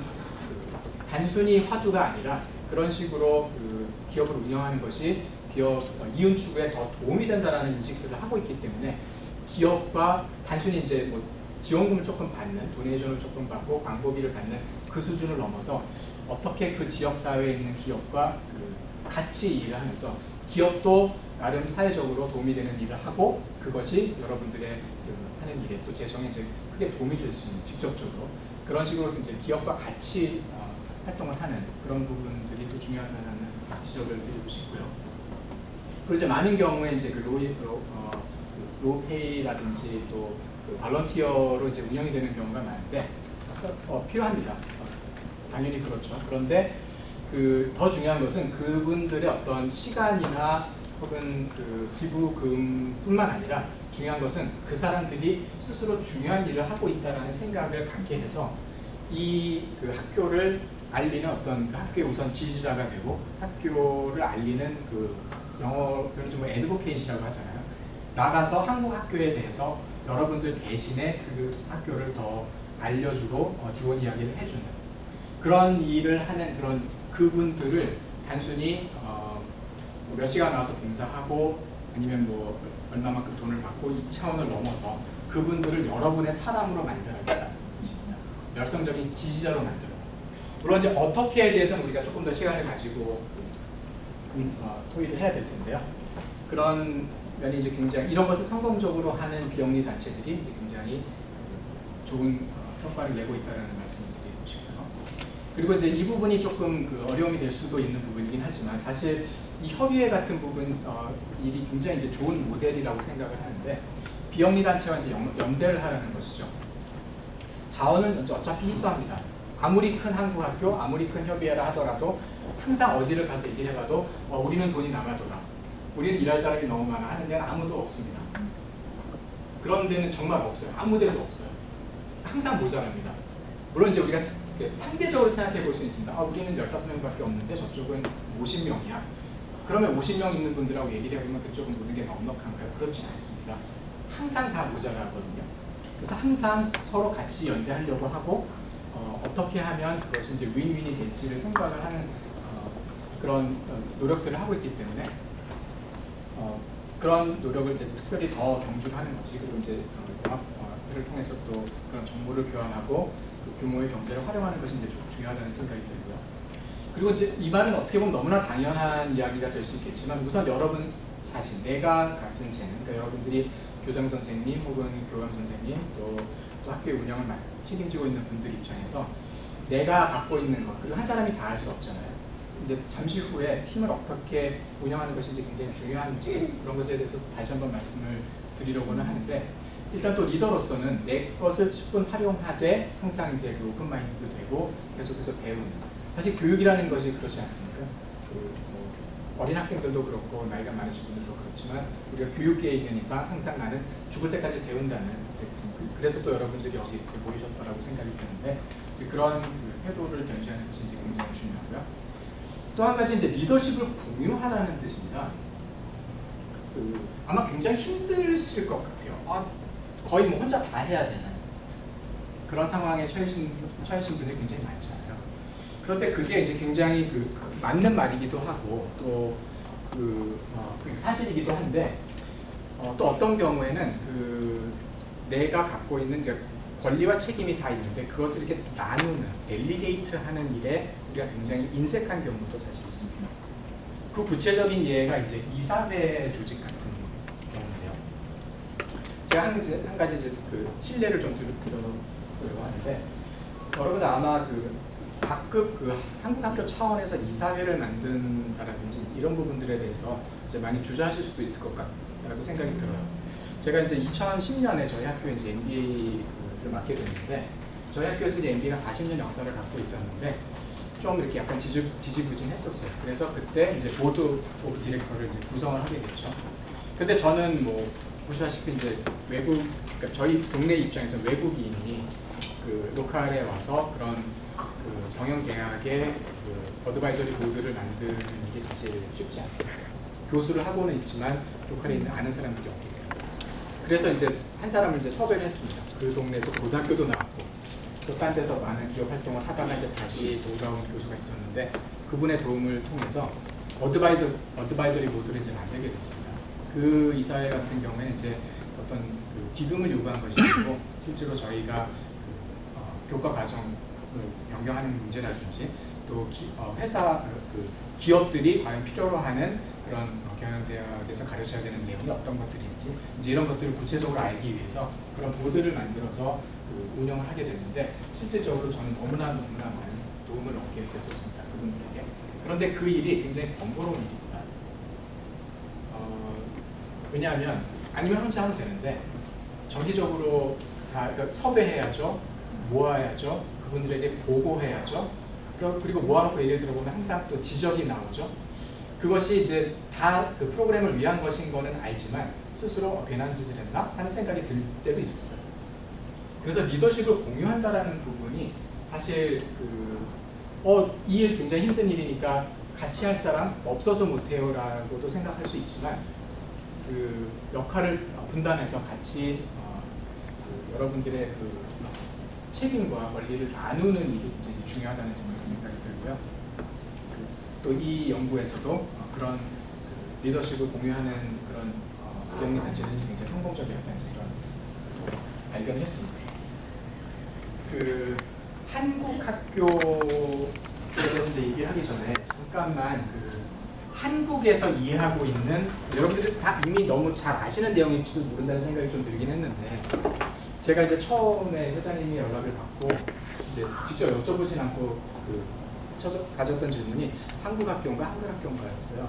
단순히 화두가 아니라 그런 식으로 그 기업을 운영하는 것이 기업 이윤 추구에 더 도움이 된다라는 인식들을 하고 있기 때문에 기업과 단순히 이제 뭐 지원금을 조금 받는, 도네이션을 조금 받고 광고비를 받는 그 수준을 넘어서 어떻게 그 지역 사회에 있는 기업과 그 같이 일을 하면서 기업도 나름 사회적으로 도움이 되는 일을 하고 그것이 여러분들의 그 하는 일에 또 재정에 이제 크게 도움이 될 수 있는 직접적으로 그런 식으로 이제 기업과 같이 활동을 하는 그런 부분들이 또 중요하다는 지적을 드리고 싶고요. 그리고 이제 많은 경우에 이제 그 로페이라든지 또 그 발런티어로 이제 운영이 되는 경우가 많은데 필요합니다. 당연히 그렇죠. 그런데 그 더 중요한 것은 그분들의 어떤 시간이나 혹은 그 기부금뿐만 아니라 중요한 것은 그 사람들이 스스로 중요한 일을 하고 있다라는 생각을 갖게 해서 이 그 학교를 알리는 어떤 그 학교의 우선 지지자가 되고 학교를 알리는 그 영어로는 좀 애드보케이시라고 하잖아요. 나가서 한국 학교에 대해서 여러분들 대신에 그 학교를 더 알려주고 좋은 이야기를 해주는 그런 일을 하는 그런 그분들을 단순히 몇 시간 나와서 봉사하고 아니면 뭐 얼마만큼 돈을 받고 이 차원을 넘어서 그분들을 여러분의 사람으로 만들어야겠다는 뜻입니다. 열성적인 지지자로 만들어. 물론 이제 어떻게에 대해서는 우리가 조금 더 시간을 가지고 토의를 해야 될 텐데요. 그런 면이 이제 굉장히 이런 것을 성공적으로 하는 비영리 단체들이 이제 굉장히 좋은 성과를 내고 있다는 말씀을 드리고 싶고요. 그리고 이제 이 부분이 조금 그 어려움이 될 수도 있는 부분이긴 하지만 사실 이 협의회 같은 부분 일이 굉장히 이제 좋은 모델이라고 생각을 하는데 비영리 단체와 이제 연대를 하라는 것이죠. 자원은 어차피 희소합니다. 아무리 큰 한국 학교, 아무리 큰 협의회라 하더라도 항상 어디를 가서 얘기를 해봐도 우리는 돈이 남아돌아. 우리는 일할 사람이 너무 많아 하는 데는 아무도 없습니다. 그런 데는 정말 없어요. 아무 데도 없어요. 항상 모자랍니다. 물론 이제 우리가 상대적으로 생각해 볼 수 있습니다. 우리는 15명밖에 없는데 저쪽은 50명이야. 그러면 50명 있는 분들하고 얘기를 해보면 그쪽은 모든 게 넉넉한가요? 그렇지 않습니다. 항상 다 모자라거든요. 그래서 항상 서로 같이 연대하려고 하고 어떻게 하면 그것이 이제 윈윈이 될지를 생각을 하는 그런 노력들을 하고 있기 때문에 그런 노력을 이제 특별히 더 경주하는 것이 그리고 이제 영합을 통해서 또 그런 정보를 교환하고 그 규모의 경제를 활용하는 것이 이제 좀 중요하다는 생각이 들고요. 그리고 이제 이 말은 어떻게 보면 너무나 당연한 이야기가 될 수 있겠지만 우선 여러분 자신, 내가 가진 재능, 그러니까 여러분들이 교장 선생님 혹은 교감 선생님 또 학교의 운영을 책임지고 있는 분들 입장에서 내가 갖고 있는 것 그리고 한 사람이 다 할 수 없잖아요. 이제 잠시 후에 팀을 어떻게 운영하는 것이 이제 굉장히 중요한지 그런 것에 대해서 다시 한번 말씀을 드리려고는 하는데 일단 또 리더로서는 내 것을 충분 활용하되 항상 이제 그 오픈 마인드도 되고 계속해서 배우는 사실 교육이라는 것이 그렇지 않습니까? 어린 학생들도 그렇고 나이가 많으신 분들도 그렇지만 우리가 교육계에 있는 이상 항상 나는 죽을 때까지 배운다는 그래서 또 여러분들이 여기 이렇게 모이셨다라고 생각이 드는데 그런 태도를 견지하는 것이 이제 굉장히 중요하고요. 또 한 가지 이제 리더십을 공유하라는 뜻입니다. 아마 굉장히 힘드실 것 같아요. 거의 뭐 혼자 다 해야 되는 그런 상황에 처해신 분들이 굉장히 많잖아요. 그런데 그게 이제 굉장히 맞는 말이기도 하고 또 사실이기도 한데 또 어떤 경우에는 내가 갖고 있는 권리와 책임이 다 있는데 그것을 이렇게 나누는 델리게이트하는 일에 우리가 굉장히 인색한 경우도 사실 있습니다. 그 구체적인 예가 이제 이사회 조직 같은 경우인데요. 제가 한 가지 이제 실례를 좀 드려보려고 하는데 여러분 아마 각급 한국 학교 차원에서 이사회를 만든다라든지 이런 부분들에 대해서 이제 많이 주저하실 수도 있을 것 같다고 생각이 들어요. 제가 이제 2010년에 저희 학교에 이제 MBA를 맡게 됐는데 저희 학교에서 이제 MBA가 40년 역사를 갖고 있었는데 좀 이렇게 약간 지지부진했었어요. 그래서 그때 이제 보드 오브 디렉터를 이제 구성을 하게 됐죠. 근데 저는 뭐 보시다시피 이제 그러니까 저희 동네 입장에서 외국인이 로컬에 와서 그런 경영 계약의 어드바이저리 보드를 만드는 일이 사실 쉽지 않아요. 교수를 하고는 있지만 로컬에 있는 아는 사람들이 없기 때문에. 그래서 이제 한 사람을 이제 섭외를 했습니다. 그 동네에서 고등학교도 나왔고 또 딴 데서 많은 기업 활동을 하다가 이제 다시 돌아온 교수가 있었는데 그분의 도움을 통해서 어드바이저리 보드를 이제 만들게 됐습니다. 그 이사회 같은 경우에는 이제 어떤 기금을 요구한 것이 아니고 실제로 저희가 교과 과정을 변경하는 문제라든지 또 회사 기업들이 과연 필요로 하는 그런 경영대학에서 가르쳐야 되는 내용이 어떤 것들인지 이제 이런 것들을 구체적으로 알기 위해서 그런 보드를 만들어서 운영을 하게 됐는데 실질적으로 저는 너무나 많은 도움을 얻게 됐었습니다. 그분들에게. 그런데 그 일이 굉장히 번거로운 일입니다. 왜냐하면 아니면 혼자 하면 되는데 정기적으로 다 그러니까 섭외해야죠. 모아야죠. 그분들에게 보고해야죠. 그리고 모아놓고 얘기를 들어보면 항상 또 지적이 나오죠. 그것이 이제 다 그 프로그램을 위한 것인 거는 알지만 스스로 괜한 짓을 했나 하는 생각이 들 때도 있었어요. 그래서 리더십을 공유한다라는 부분이 사실 이 일 굉장히 힘든 일이니까 같이 할 사람 없어서 못해요라고도 생각할 수 있지만 그 역할을 분담해서 같이 여러분들의 책임과 권리를 나누는 일이 굉장히 중요하다는 생각이 들고요. 또 이 연구에서도 그런 리더십을 공유하는 그런 비영리 단체들이 굉장히 성공적이었다는 이런 발견을 했습니다. 한국 학교에 대해서 이제 얘기하기 전에 잠깐만 한국에서 이해하고 있는 여러분들이 다 이미 너무 잘 아시는 내용일지도 모른다는 생각이 좀 들긴 했는데 제가 이제 처음에 회장님이 연락을 받고 이제 직접 여쭤보진 않고 가졌던 질문이 한국 학교인가 한글 학교인가였어요.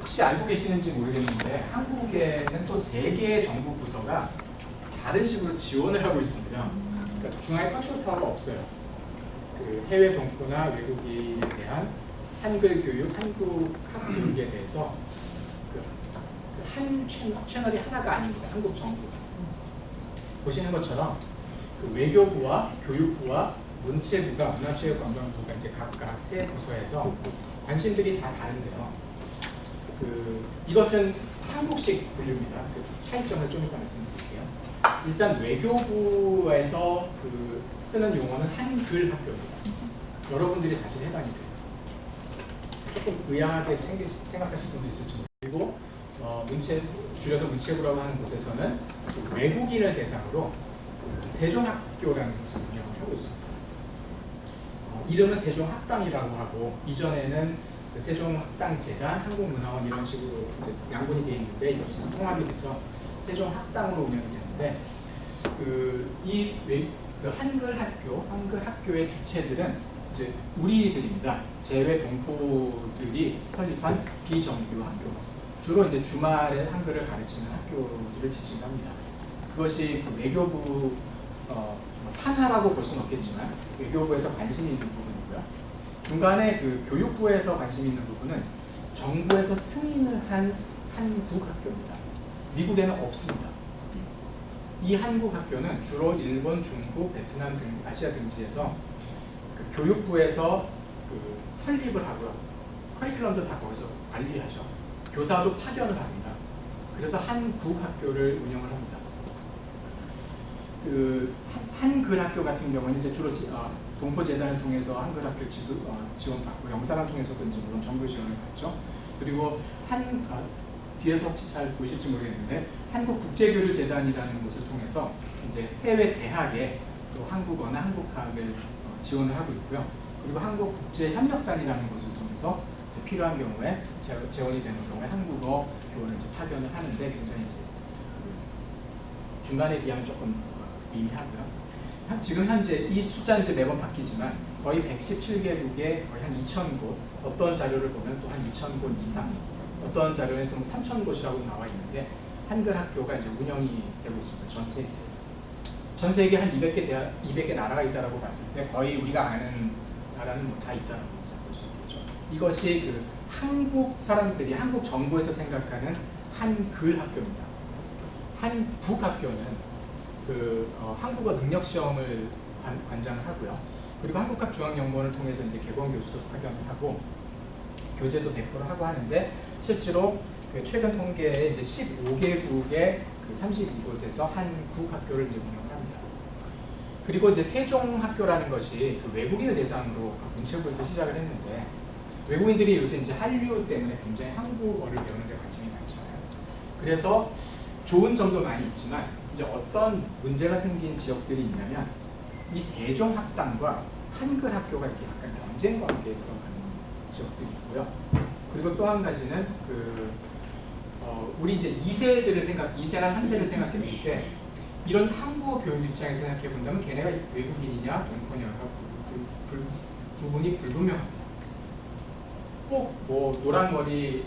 혹시 알고 계시는지 모르겠는데 한국에는 또 3개의 정부 부서가 다른 식으로 지원을 하고 있습니다. 그러니까 중앙에 컨트롤 타워가 없어요. 그 해외 동포나 외국인에 대한 한글 교육, 한국 학교육에 대해서 한 채널이 하나가 아닙니다. 한국 정부. 보시는 것처럼 그 외교부와 교육부와 문체부가 문화체육관광부가 이제 각각 3부서에서 관심들이 다 다른데요. 이것은 한국식 분류입니다. 그 차이점을 좀 이따 말씀드릴게요. 일단 외교부에서 쓰는 용어는 한글 학교입니다. 여러분들이 사실 해당이 돼요. 조금 의아하게 생각하실 분도 있을지 모르고 줄여서 문체부라고 하는 곳에서는 외국인을 대상으로 세종학교라는 것을 운영을 하고 있습니다. 이름은 세종학당이라고 하고 이전에는 세종학당재단, 한국문화원 이런 식으로 양분이 되어 있는데 이것이 통합이 돼서 세종학당으로 운영이 되는데 한글 학교의 주체들은 이제 우리들입니다. 재외 동포들이 설립한 비정규 학교. 주로 이제 주말에 한글을 가르치는 학교들을 지칭합니다. 그것이 외교부 산하라고 볼 수는 없겠지만 외교부에서 관심이 있는 부분이고요. 중간에 교육부에서 관심이 있는 부분은 정부에서 승인을 한 한국 학교입니다. 미국에는 없습니다. 이 한국 학교는 주로 일본, 중국, 베트남 등 아시아 등지에서 교육부에서 설립을 하고요. 커리큘럼도 다 거기서 관리하죠. 교사도 파견을 합니다. 그래서 한국 학교를 운영을 합니다. 한글 학교 같은 경우는 이제 주로 동포재단을 통해서 한글 학교 지원받고 영상을 통해서도 이제 물론 정부 지원을 받죠. 그리고 뒤에서 혹시 잘 보실지 모르겠는데 한국국제교류재단이라는 곳을 통해서 이제 해외 대학에 또 한국어나 한국학을 지원을 하고 있고요. 그리고 한국국제협력단이라는 것을 통해서 필요한 경우에 재원이 되는 경우에 한국어 교원을 이제 파견을 하는데 굉장히 이제 중간에 비하면 조금 미미하고요. 지금 현재 이 숫자는 이제 매번 바뀌지만 거의 117개국에 거의 한 2,000곳, 어떤 자료를 보면 또 한 2,000곳 이상, 어떤 자료에서는 3,000곳이라고 나와 있는데 한글 학교가 이제 운영이 되고 있습니다. 전 세계에서. 전 세계 한 200개 나라가 있다라고 봤을 때 거의 우리가 아는 나라는 뭐 다 있다라고 볼 수 있겠죠. 이것이 한국 사람들이 한국 정부에서 생각하는 한글 학교입니다. 한국 학교는 한국어 능력 시험을 관장을 하고요. 그리고 한국학중앙연구원을 통해서 이제 개건 교수도 파견을 하고 교재도 배포를 하고 하는데 실제로 최근 통계에 이제 15개국의 32곳에서 한국 학교를 이제 운영을 합니다. 그리고 이제 세종학교라는 것이 외국인을 대상으로 문체부에서 시작을 했는데 외국인들이 요새 이제 한류 때문에 굉장히 한국어를 배우는 데 관심이 많잖아요. 그래서 좋은 점도 많이 있지만 이제 어떤 문제가 생긴 지역들이 있냐면 이 세종학당과 한글 학교가 이렇게 약간 경쟁 관계에 들어가는 지역들이 있고요. 그리고 또 한 가지는 우리 이제 2세랑 3세를 생각했을 때 이런 한국어 교육 입장에서 생각해 본다면 걔네가 외국인이냐 동포냐가 구분이 불분명합니다. 꼭 뭐 노란 머리,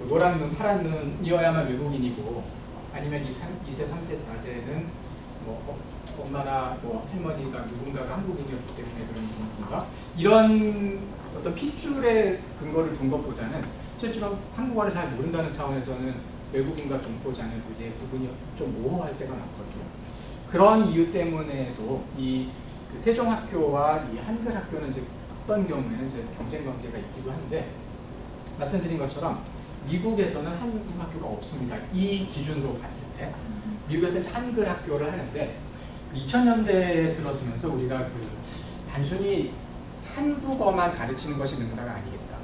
노란 눈, 파란 눈이어야만 외국인이고 아니면 2세, 3세, 4세는 뭐 엄마나 뭐 할머니가 누군가가 한국인이었기 때문에 그런 분인가 이런 어떤 핏줄의 근거를 둔 것보다는 실제로 한국어를 잘 모른다는 차원에서는 외국인과 동포 자녀들의 구분이 좀 모호할 때가 많거든요. 그런 이유 때문에도 이 세종학교와 이 한글 학교는 이제 어떤 경우에는 이제 경쟁 관계가 있기도 한데 말씀드린 것처럼 미국에서는 한국 학교가 없습니다. 이 기준으로 봤을 때 미국에서는 한글 학교를 하는데 2000년대에 들어서면서 우리가 단순히 한국어만 가르치는 것이 능사가 아니겠다.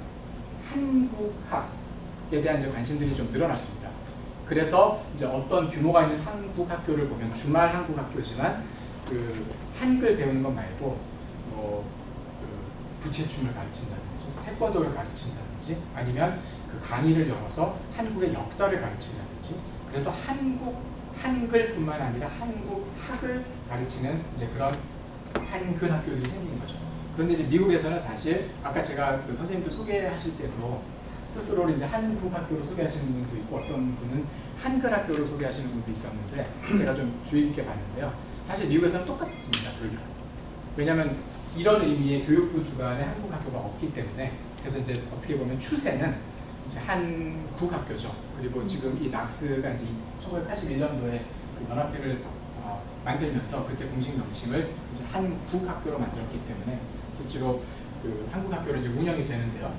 한국학에 대한 이제 관심들이 좀 늘어났습니다. 그래서 이제 어떤 규모가 있는 한국 학교를 보면 주말 한국 학교지만 한글 배우는 것 말고 뭐 부채춤을 가르친다든지 태권도를 가르친다든지 아니면 강의를 열어서 한국의 역사를 가르친다든지 그래서 한글뿐만 아니라 한국학을 가르치는 이제 그런 한글 학교들이 생기는 거죠. 그런데 이제 미국에서는 사실 아까 제가 선생님들 소개하실 때도 스스로를 이제 한국 학교로 소개하시는 분도 있고 어떤 분은 한글 학교로 소개하시는 분도 있었는데 제가 좀 주의 깊게 봤는데요. 사실 미국에서는 똑같습니다. 둘 다. 왜냐하면 이런 의미의 교육부 주관의 한국 학교가 없기 때문에 그래서 이제 어떻게 보면 추세는 이제 한국 학교죠. 그리고 지금 이 낙스가 이제 1981년도에 그 연합회를 만들면서 그때 공식 명칭을 이제 한국 학교로 만들었기 때문에 실제로 그 한국 학교로 이제 운영이 되는데요.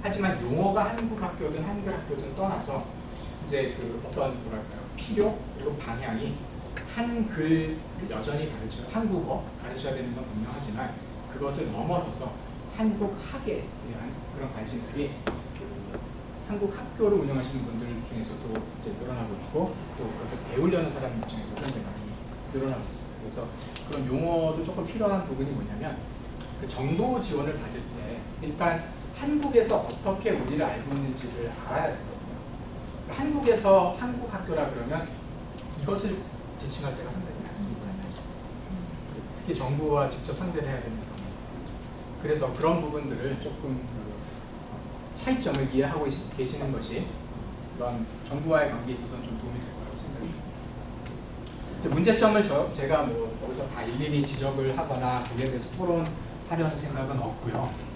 하지만 용어가 한국 학교든 한글 학교든 떠나서 이제 그 어떤 뭐랄까요 필요 그리고 방향이 한글을 여전히 가르쳐요. 한국어 가르쳐야 되는 건 분명하지만 그것을 넘어서서 한국학에 대한 그런 관심들이 한국 학교를 운영하시는 분들 중에서도 이제 늘어나고 있고 또 그것을 배우려는 사람 입장에서도 굉장히 많이 늘어나고 있습니다. 그래서 그런 용어도 조금 필요한 부분이 뭐냐면 그 정보 지원을 받을 때 일단 한국에서 어떻게 우리를 알고 있는지를 알아야 되거든요. 한국에서 한국 학교라 그러면 이것을 지칭할 때가 상당히 많습니다. 사실. 특히 정부와 직접 상대를 해야 되는 경우. 그래서 그런 부분들을 조금 차이점을 이해하고 계시는 것이 그런 정부와의 관계에 있어서는 좀 도움이 될 거라고 생각이 듭니다. 문제점을 제가 뭐 여기서 다 일일이 지적을 하거나 거기에 대해서 토론하려는 생각은 없고요.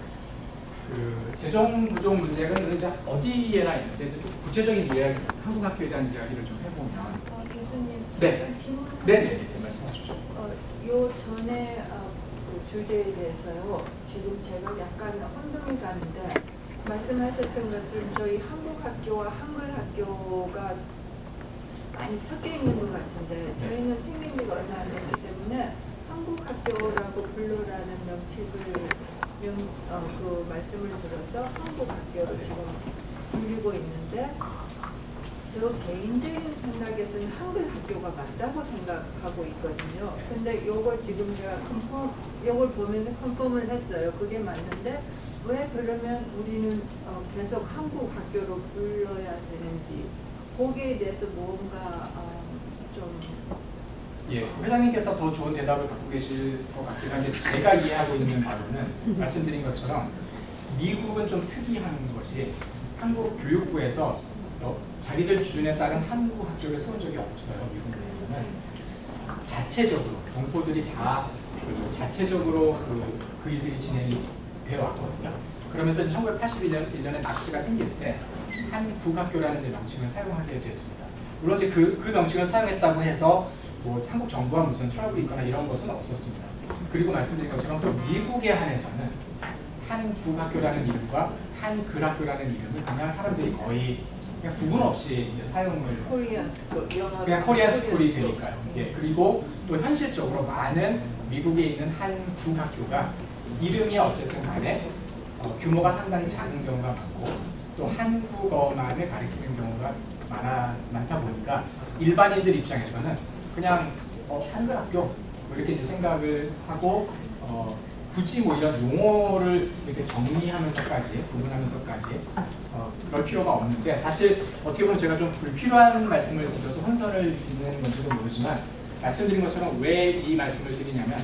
그 재정 부족 문제는 이제 어디에나 있는데 이제 좀 구체적인 이야기, 한국 학교에 대한 이야기를 좀 해보면. 교수님, 네. 질문. 네, 말씀하십시오. 요 전에 그 주제에 대해서요. 지금 제가 약간 혼동이 가는데 말씀하셨던 것처럼 저희 한국 학교와 한글 학교가 많이 섞여 있는 것 같은데 저희는 생긴 지가 얼마 안 됐기 때문에 한국 학교라고 불러라는 명칭을 그 말씀을 들어서 한국 학교로 지금 불리고 있는데 저 개인적인 생각에서는 한글 학교가 맞다고 생각하고 있거든요. 근데 요걸 지금 제가 요걸 보면 컨펌을 했어요. 그게 맞는데 왜 그러면 우리는 계속 한국 학교로 불러야 되는지 거기에 대해서 뭔가 좀 예, 회장님께서 더 좋은 대답을 갖고 계실 것 같긴 한데 제가 이해하고 있는 바로는 말씀드린 것처럼 미국은 좀 특이한 것이 한국 교육부에서 자기들 기준에 따른 한국 학교를 세운 적이 없어요. 미국 내에서는 자체적으로 동포들이 다 자체적으로 그 일들이 진행이 되어 왔거든요. 그러면서 1981년에 낙스가 생길 때 한국학교라는 이제 명칭을 사용하게 됐습니다. 물론 이제 그 명칭을 사용했다고 해서 뭐 한국 정부와 무슨 트러블이 있거나 이런 것은 없었습니다. 그리고 말씀드린 것처럼 또 미국에 한해서는 한국학교라는 이름과 한글학교라는 이름을 그냥 사람들이 거의 그냥 구분 없이 이제 사용을 코리안 스쿨, 그냥 코리안 스쿨이 되니까요. 예, 그리고 또 현실적으로 많은 미국에 있는 한국학교가 이름이 어쨌든 간에 규모가 상당히 작은 경우가 많고 또 한국어만을 가리키는 경우가 많다 보니까 일반인들 입장에서는 그냥 한글 학교 뭐 이렇게 이제 생각을 하고 굳이 뭐 이런 용어를 이렇게 정리하면서까지 구분하면서까지 그럴 필요가 없는데 사실 어떻게 보면 제가 좀 불필요한 말씀을 드려서 혼선을 빚는 건지도 모르지만 말씀드린 것처럼 왜 이 말씀을 드리냐면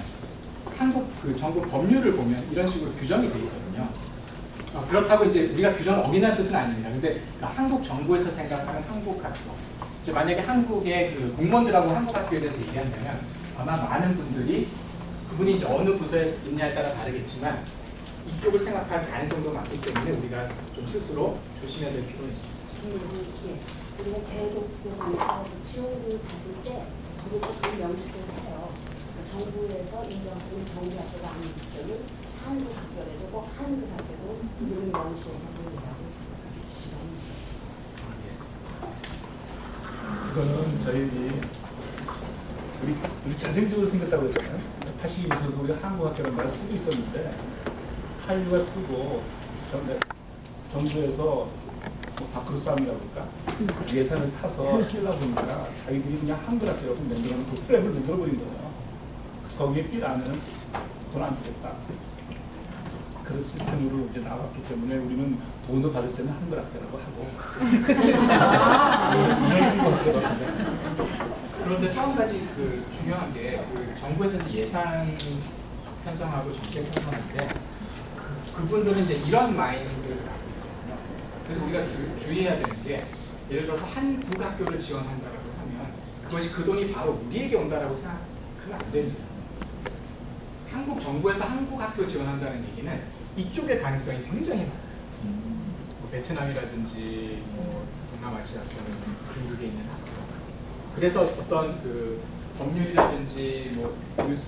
한국 그 정부 법률을 보면 이런 식으로 규정이 되어 있거든요. 그렇다고 이제 우리가 규정을 어기는 뜻은 아닙니다. 근데 한국 정부에서 생각하는 한국 학교, 이제 만약에 한국의 그 공무원들하고 한국 학교에 대해서 얘기한다면 아마 많은 분들이 그분이 이제 어느 부서에 있냐에 따라 다르겠지만 이쪽을 생각할 가능성도 많기 때문에 우리가 좀 스스로 조심해야 될 필요가 있습니다. 예. 우리가 제도국제에서 지원을 받을 때 거기서 그 명시를 해요. 정부에서 인정하는 정부학교가 아닌 학교는 한국 학교라도 꼭 한글 학교도 이름을 명시해서 보내라고 이거는 저희 우리 자생적으로 생겼다고 했잖아요. 82년에도 우리가 한국 학교라는 말을 쓰고 있었는데 한류가 뜨고 정부에서 뭐 밖으로 싸움이라고 그럴까? 예산을 타서 하다 보니까 자기들이 그냥 한글 학교라고 만들어놓은 그 프레임을 만들어버린 거예요. 거기에 삐 나면 돈 안 주겠다. 그런 시스템으로 이제 나왔기 때문에 우리는 돈을 받을 때는 한글 학교라고 하고. 그런데 또 한 가지 그 중요한 게 그 정부에서 이제 예산 편성하고 정책 편성할 때 그분들은 이제 이런 마인드를 갖고 있거든요. 그래서 우리가 주의해야 되는 게 예를 들어서 한 국학교를 지원한다라고 하면 그것이 그 돈이 바로 우리에게 온다라고 생각하면 안 됩니다. 한국 정부에서 한국 학교 지원한다는 얘기는 이쪽의 가능성이 굉장히 많아요. 뭐 베트남이라든지 뭐 동남아시아 또는 중국에 있는 학교. 그래서 어떤 그 법률이라든지 뭐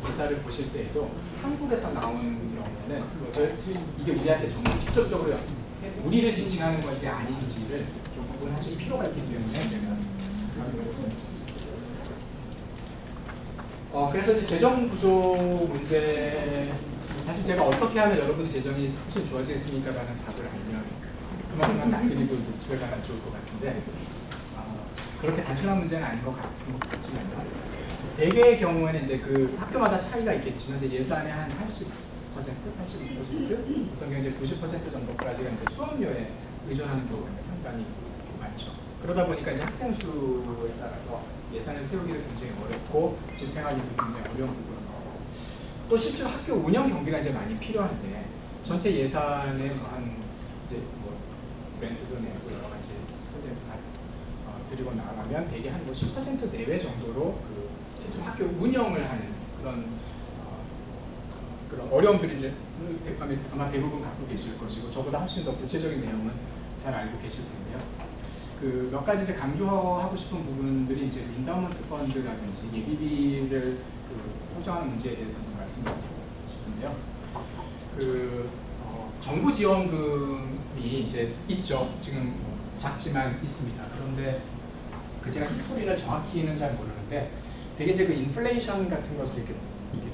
기사를 보실 때에도 한국에서 나오는 경우에는 그것을 이게 우리한테 정말 직접적으로 우리를 지칭하는 것이 아닌지를 좀 구분하실 필요가 있기 때문에 제가 그런 말씀을 드렸습니다. 그래서 이제 재정 구조 문제, 사실 제가 어떻게 하면 여러분의 재정이 훨씬 좋아지겠습니까라는 답을 알면 그 말씀만 딱 드리고 집에 가면 좋을 것 같은데 그렇게 단순한 문제는 아닌 것 같지만요. 대개의 경우에는 이제 그 학교마다 차이가 있겠지만 이제 예산의 한 80%, 85%, 어떤 경우 이제 90% 정도까지가 이제 수업료에 의존하는 경우가 상당히 많죠. 그러다 보니까 이제 학생 수에 따라서 예산을 세우기도 굉장히 어렵고 집행하기도 굉장히 어려운 부분은 또 실제로 학교 운영 경비가 이제 많이 필요한데 전체 예산의 한 이제 뭐 렌트도 내고 여러 가지 선생님 드리고 나가면 대개 한 10% 내외 정도로 그 실제로 학교 운영을 하는 그런 어려움들이 이제 아마 대부분 갖고 계실 것이고 저보다 훨씬 더 구체적인 내용은 잘 알고 계실 텐데요. 그 몇 가지를 강조하고 싶은 부분들이 이제 인다운먼트 펀드라든지 예비비를 설정하는 문제에 대해서 좀 말씀드리고 싶은데요. 정부 지원금이 이제 있죠. 지금 작지만 있습니다. 그런데 제가 히스토리를 정확히는 잘 모르는데 되게 이제 그 인플레이션 같은 것을 이렇게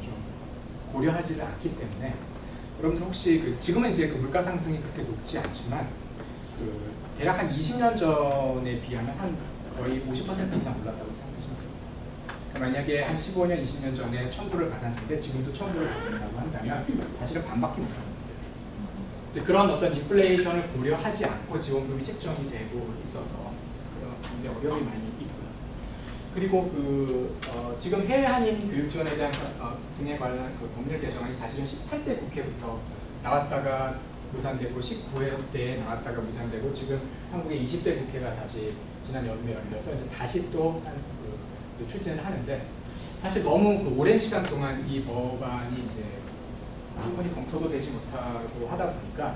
좀 고려하지를 않기 때문에 여러분들 혹시 지금은 이제 그 물가 상승이 그렇게 높지 않지만 대략 한 20년 전에 비하면 한 거의 50% 이상 올랐다고 생각하시면 됩니다. 만약에 한 15년, 20년 전에 1,000불을 받았는데 지금도 1,000불을 받는다고 한다면 사실은 반밖에 못하는 거예요. 그런 어떤 인플레이션을 고려하지 않고 지원금이 책정이 되고 있어서 굉장히 어려움이 많이 있고요. 그리고 지금 해외 한인 교육 지원에 대한 등에 관한 법률 개정안이 사실은 18대 국회부터 나왔다가 무산되고 19회 때에 나왔다가 무산되고 지금 한국의 20대 국회가 다시 지난 여름에 열려서 이제 다시 또 추진을 하는데 사실 너무 오랜 시간 동안 이 법안이 이제 충분히 검토도 되지 못하고 하다 보니까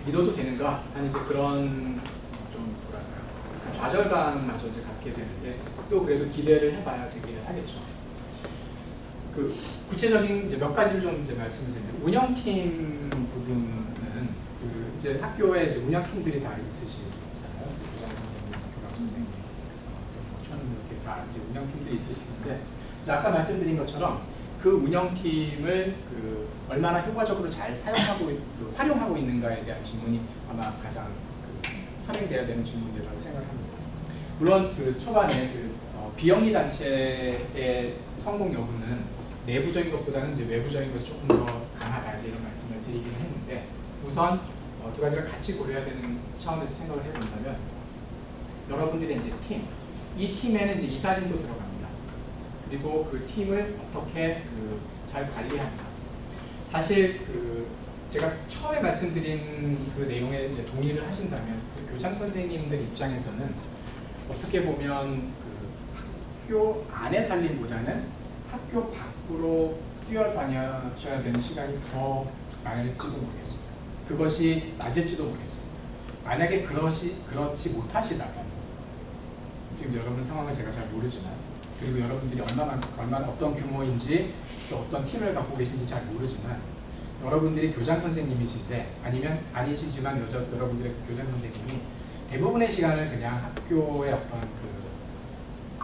믿어도 되는가 하는 이제 그런 좀 뭐랄까요 좌절감마저 이제 갖게 되는데 또 그래도 기대를 해봐야 되기는 하겠죠. 구체적인 이제 몇 가지를 좀 이제 말씀을 드리면 운영팀 부분은 이제 학교에 이제 운영팀들이 다 있으시잖아요. 교장 선생님, 교감 선생님, 천 이렇게 다 이제 운영팀들이 있으시는데 아까 말씀드린 것처럼 그 운영팀을 얼마나 효과적으로 잘 사용하고 활용하고 있는가에 대한 질문이 아마 가장 선행돼야 되는 질문이라고 생각합니다. 물론 초반에 비영리 단체의 성공 여부는 내부적인 것보다는 이제 외부적인 것이 조금 더 강하다 이런 말씀을 드리기는 했는데 우선 두 가지를 같이 고려해야 되는 차원에서 생각을 해본다면 여러분들의 이제 이 팀에는 이제 이사진도 들어갑니다. 그리고 그 팀을 어떻게 잘 관리하는가. 사실 제가 처음에 말씀드린 그 내용에 이제 동의를 하신다면 교장 선생님들 입장에서는 어떻게 보면 학교 안에 살림보다는 학교 밖으로 뛰어다녀셔야 되는 시간이 더 많을지도 모르겠습니다. 그것이 낮을지도 모르겠습니다. 만약에 그렇지 못하시다면 지금 여러분 상황을 제가 잘 모르지만 그리고 여러분들이 얼마나 어떤 규모인지 또 어떤 팀을 갖고 계신지 잘 모르지만 여러분들이 교장 선생님이신데 아니면 아니시지만 여러분들의 교장 선생님이 대부분의 시간을 그냥 학교의 어떤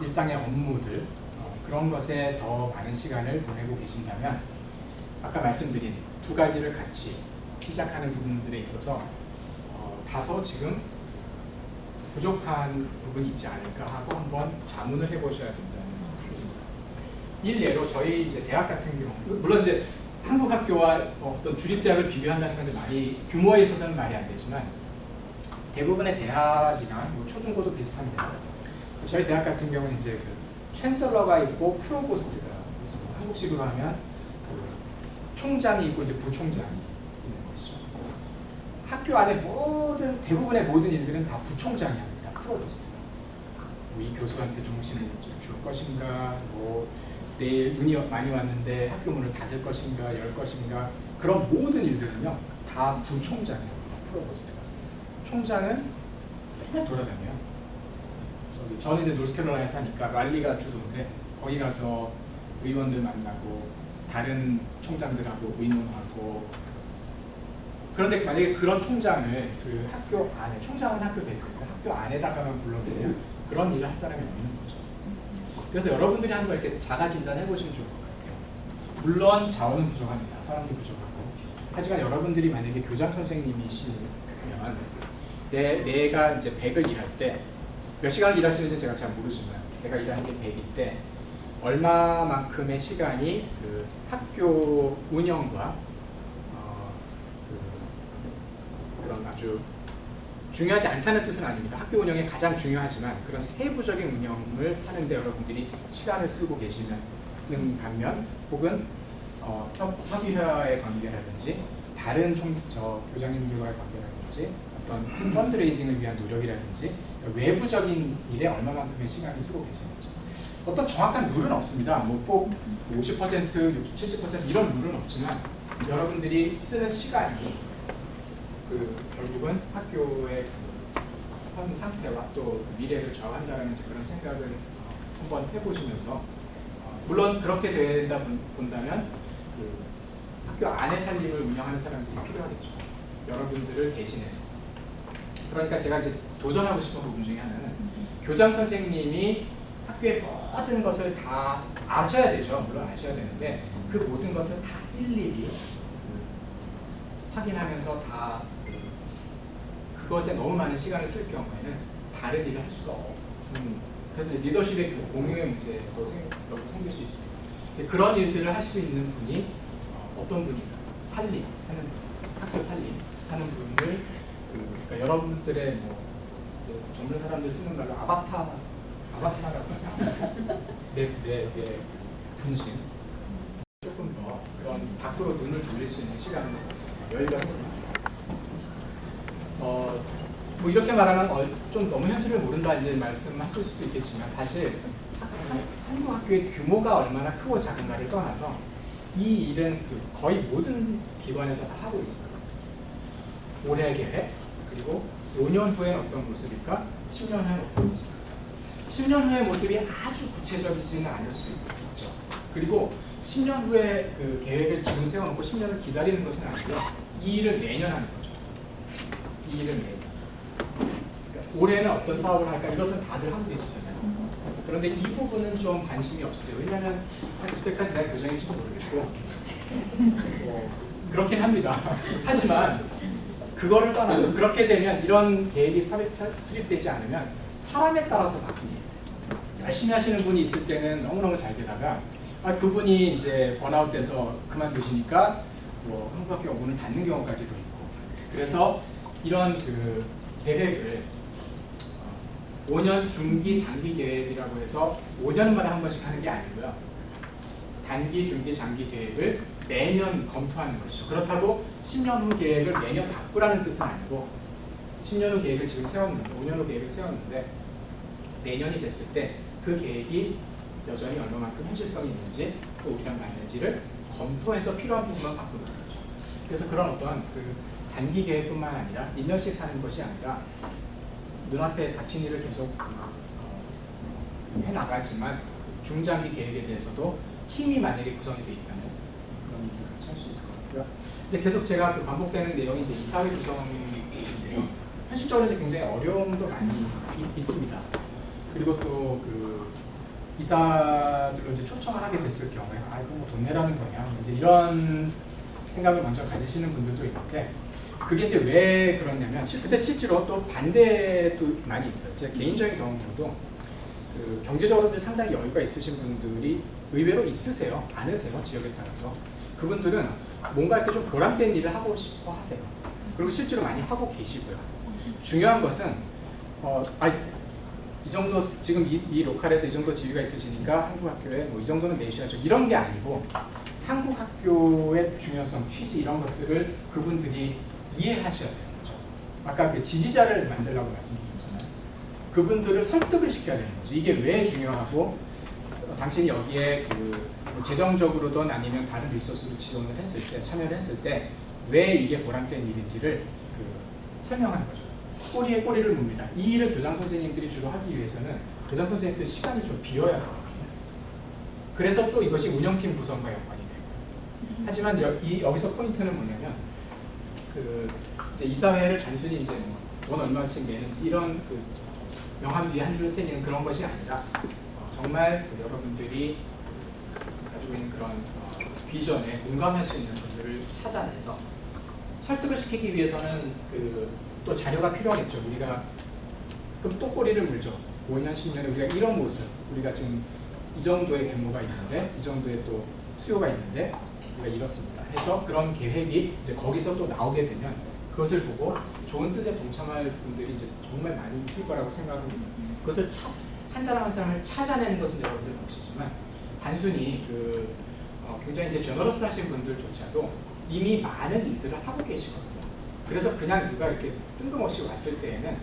일상의 업무들 그런 것에 더 많은 시간을 보내고 계신다면 아까 말씀드린 두 가지를 같이 시작하는 부분들에 있어서 다소 지금 부족한 부분이 있지 않을까 하고 한번 자문을 해보셔야 된다는 얘기입니다. 일례로 저희 이제 대학 같은 경우 물론 이제 한국 학교와 어떤 주립대학을 비교한다는 건 많이 규모에 있어서는 말이 안 되지만 대부분의 대학이나 초중고도 비슷한데요. 저희 대학 같은 경우는 이제 챈설러가 있고 프로보스트가 있습니다. 한국식으로 하면 총장이 있고 이제 부총장이 있는 것이죠. 학교 안에 대부분의 모든 일들은 다 부총장이 합니다. 프로보스트. 이 교수한테 종신을 줄 것인가, 내일 눈이 많이 왔는데 학교 문을 닫을 것인가, 열 것인가, 그런 모든 일들은요 다 부총장이에요. 프로보스트가. 총장은 맨날 돌아다녀요. 저는 이제 노스캐롤라이나에 사니까 랄리가 주도인데 거기 가서 의원들 만나고 다른 총장들하고 의논하고. 그런데 만약에 그런 총장을 그 학교 안에, 총장은 학교 대표고 학교 안에다가만 불러내면 그런 일을 할 사람이 없는 거죠. 그래서 여러분들이 한번 이렇게 자가 진단해 보시면 좋을 것 같아요. 물론 자원은 부족합니다. 사람도 부족하고. 하지만 여러분들이 만약에 교장 선생님이시면 내가 이제 100을 일할 때 몇 시간을 일하시는지 제가 잘 모르지만 내가 일하는 게 100일 때 얼마만큼의 시간이 그 학교 운영과 그런 아주 중요하지 않다는 뜻은 아닙니다. 학교 운영이 가장 중요하지만 그런 세부적인 운영을 하는데 여러분들이 시간을 쓰고 계시는 반면 혹은 협의회와의 관계라든지 다른 교장님들과의 관계라든지 어떤 펀드레이징을 위한 노력이라든지 외부적인 일에 얼마만큼의 시간을 쓰고 계시는지 어떤 정확한 룰은 없습니다. 꼭 50%, 70% 이런 룰은 없지만 여러분들이 쓰는 시간이 결국은 학교의 현 상태와 또 미래를 좌우한다는 그런 생각을 한번 해보시면서 물론 그렇게 된다 본다면 학교 안의 살림을 운영하는 사람들이 필요하겠죠. 여러분들을 대신해서. 그러니까 제가 이제 도전하고 싶은 부분 중에 하나는 교장 선생님이 학교의 모든 것을 다 아셔야 되죠. 물론 아셔야 되는데 그 모든 것을 다 일일이 확인하면서 다 그것에 너무 많은 시간을 쓸 경우에는 다른 일을 할 수가 없는, 그래서 리더십의 공유의 문제도 여기서 생길 수 있습니다. 그런 일들을 할 수 있는 분이 어떤 분인가? 살림 하는 분, 학교 살림 하는 분을 그러니까 여러분들의 젊은 사람들 쓰는 말로 아바타라고 하죠. 내 분신 조금 더 그런 밖으로 눈을 돌릴 수 있는 시간을 여유가 생깁니다. 이렇게 말하면 좀 너무 현실을 모른다 이제 말씀하실 수도 있겠지만 사실 한국 학교의 규모가 얼마나 크고 작은가를 떠나서 이 일은 거의 모든 기관에서 다 하고 있습니다. 올해 계획, 그리고 5년 후에 어떤 모습일까? 10년 후에 어떤 모습일까? 10년 후의 모습이 아주 구체적이지는 않을 수 있죠. 그리고 10년 후에 그 계획을 지금 세워놓고 10년을 기다리는 것은 아니고요. 이 일을 내년 하는 거죠. 이 일을 내년. 그러니까 올해는 어떤 사업을 할까? 이것은 다들 하고 계시잖아요. 그런데 이 부분은 좀 관심이 없으세요. 왜냐하면 그때까지 내가 교장일지도 모르겠고 그렇긴 합니다. 하지만 그거를 떠나서 그렇게 되면 이런 계획이 수립되지 않으면 사람에 따라서 바뀝니다. 열심히 하시는 분이 있을 때는 너무너무 잘 되다가 그분이 이제 번아웃돼서 그만두시니까 한국학교가 문을 닫는 경우까지도 있고, 그래서 이런 그 계획을 5년 중기 장기 계획이라고 해서 5년마다 한 번씩 하는 게 아니고요. 단기, 중기, 장기 계획을 매년 검토하는 것이죠. 그렇다고 10년 후 계획을 매년 바꾸라는 뜻은 아니고 10년 후 계획을 지금 세웠는데 5년 후 계획을 세웠는데 내년이 됐을 때 그 계획이 여전히 얼마만큼 현실성이 있는지 또 우리랑 맞는지를 검토해서 필요한 부분만 바꾸는 거죠. 그래서 그런 어떠한 그 단기 계획뿐만 아니라 1년씩 사는 것이 아니라 눈앞에 닥친 일을 계속 해나가지만 중장기 계획에 대해서도 팀이 만약에 구성이 되어 있다면 그런 일을 같이 할 수 있을 것 같고요. 이제 계속 제가 반복되는 내용이 이제 이사회 구성인데요. 현실적으로 이제 굉장히 어려움도 많이 있습니다. 그리고 또 그 이사들로 이제 초청을 하게 됐을 경우에 돈 내라는 거냐 이제 이런 생각을 먼저 가지시는 분들도 있는데 그게 이제 왜 그러냐면 근데 실제로 또 반대도 많이 있어요. 제 개인적인 경험으로도 그 경제적으로 상당히 여유가 있으신 분들이 의외로 있으세요. 많으세요. 지역에 따라서. 그분들은 뭔가 이렇게 좀 보람된 일을 하고 싶어 하세요. 그리고 실제로 많이 하고 계시고요. 중요한 것은 이 정도 지금 이 로컬에서 이 정도 지위가 있으시니까 한국 학교에 이 정도는 내셔야죠. 이런 게 아니고 한국 학교의 중요성, 취지 이런 것들을 그분들이 이해하셔야 되는 거죠. 아까 그 지지자를 만들라고 말씀드렸잖아요. 그분들을 설득을 시켜야 되는 거죠. 이게 왜 중요하고 당신이 여기에 뭐 재정적으로든 아니면 다른 리소스로 지원을 했을 때, 참여를 했을 때 왜 이게 보람된 일인지를 설명하는 거죠. 꼬리에 꼬리를 묻니다. 이 일을 교장 선생님들이 주로 하기 위해서는 교장 선생님들 시간이 좀 비어야 되거든요. 그래서 또 이것이 운영팀 구성과 연관이 되고요. 하지만 여기서 포인트는 뭐냐면 이제 이사회를 단순히 이제 돈 얼마씩 내는지 이런 명함 뒤에 한 줄 새기는 그런 것이 아니라 정말 여러분들이 가지고 있는 그런 비전에 공감할 수 있는 분들을 찾아내서 설득을 시키기 위해서는 또 자료가 필요하겠죠. 우리가 그럼 또 꼬리를 물죠. 5년, 10년에 우리가 이런 모습, 우리가 지금 이 정도의 규모가 있는데, 이 정도의 또 수요가 있는데, 우리가 이렇습니다. 해서 그런 계획이 이제 거기서 또 나오게 되면 그것을 보고 좋은 뜻에 동참할 분들이 이제 정말 많이 있을 거라고 생각합니다. 그것을 한 사람 한 사람을 찾아내는 것은 여러분들 몫이지만 단순히 굉장히 이제 제너러스 하신 분들조차도 이미 많은 일들을 하고 계시거든요. 그래서 그냥 누가 이렇게 뜬금없이 왔을 때에는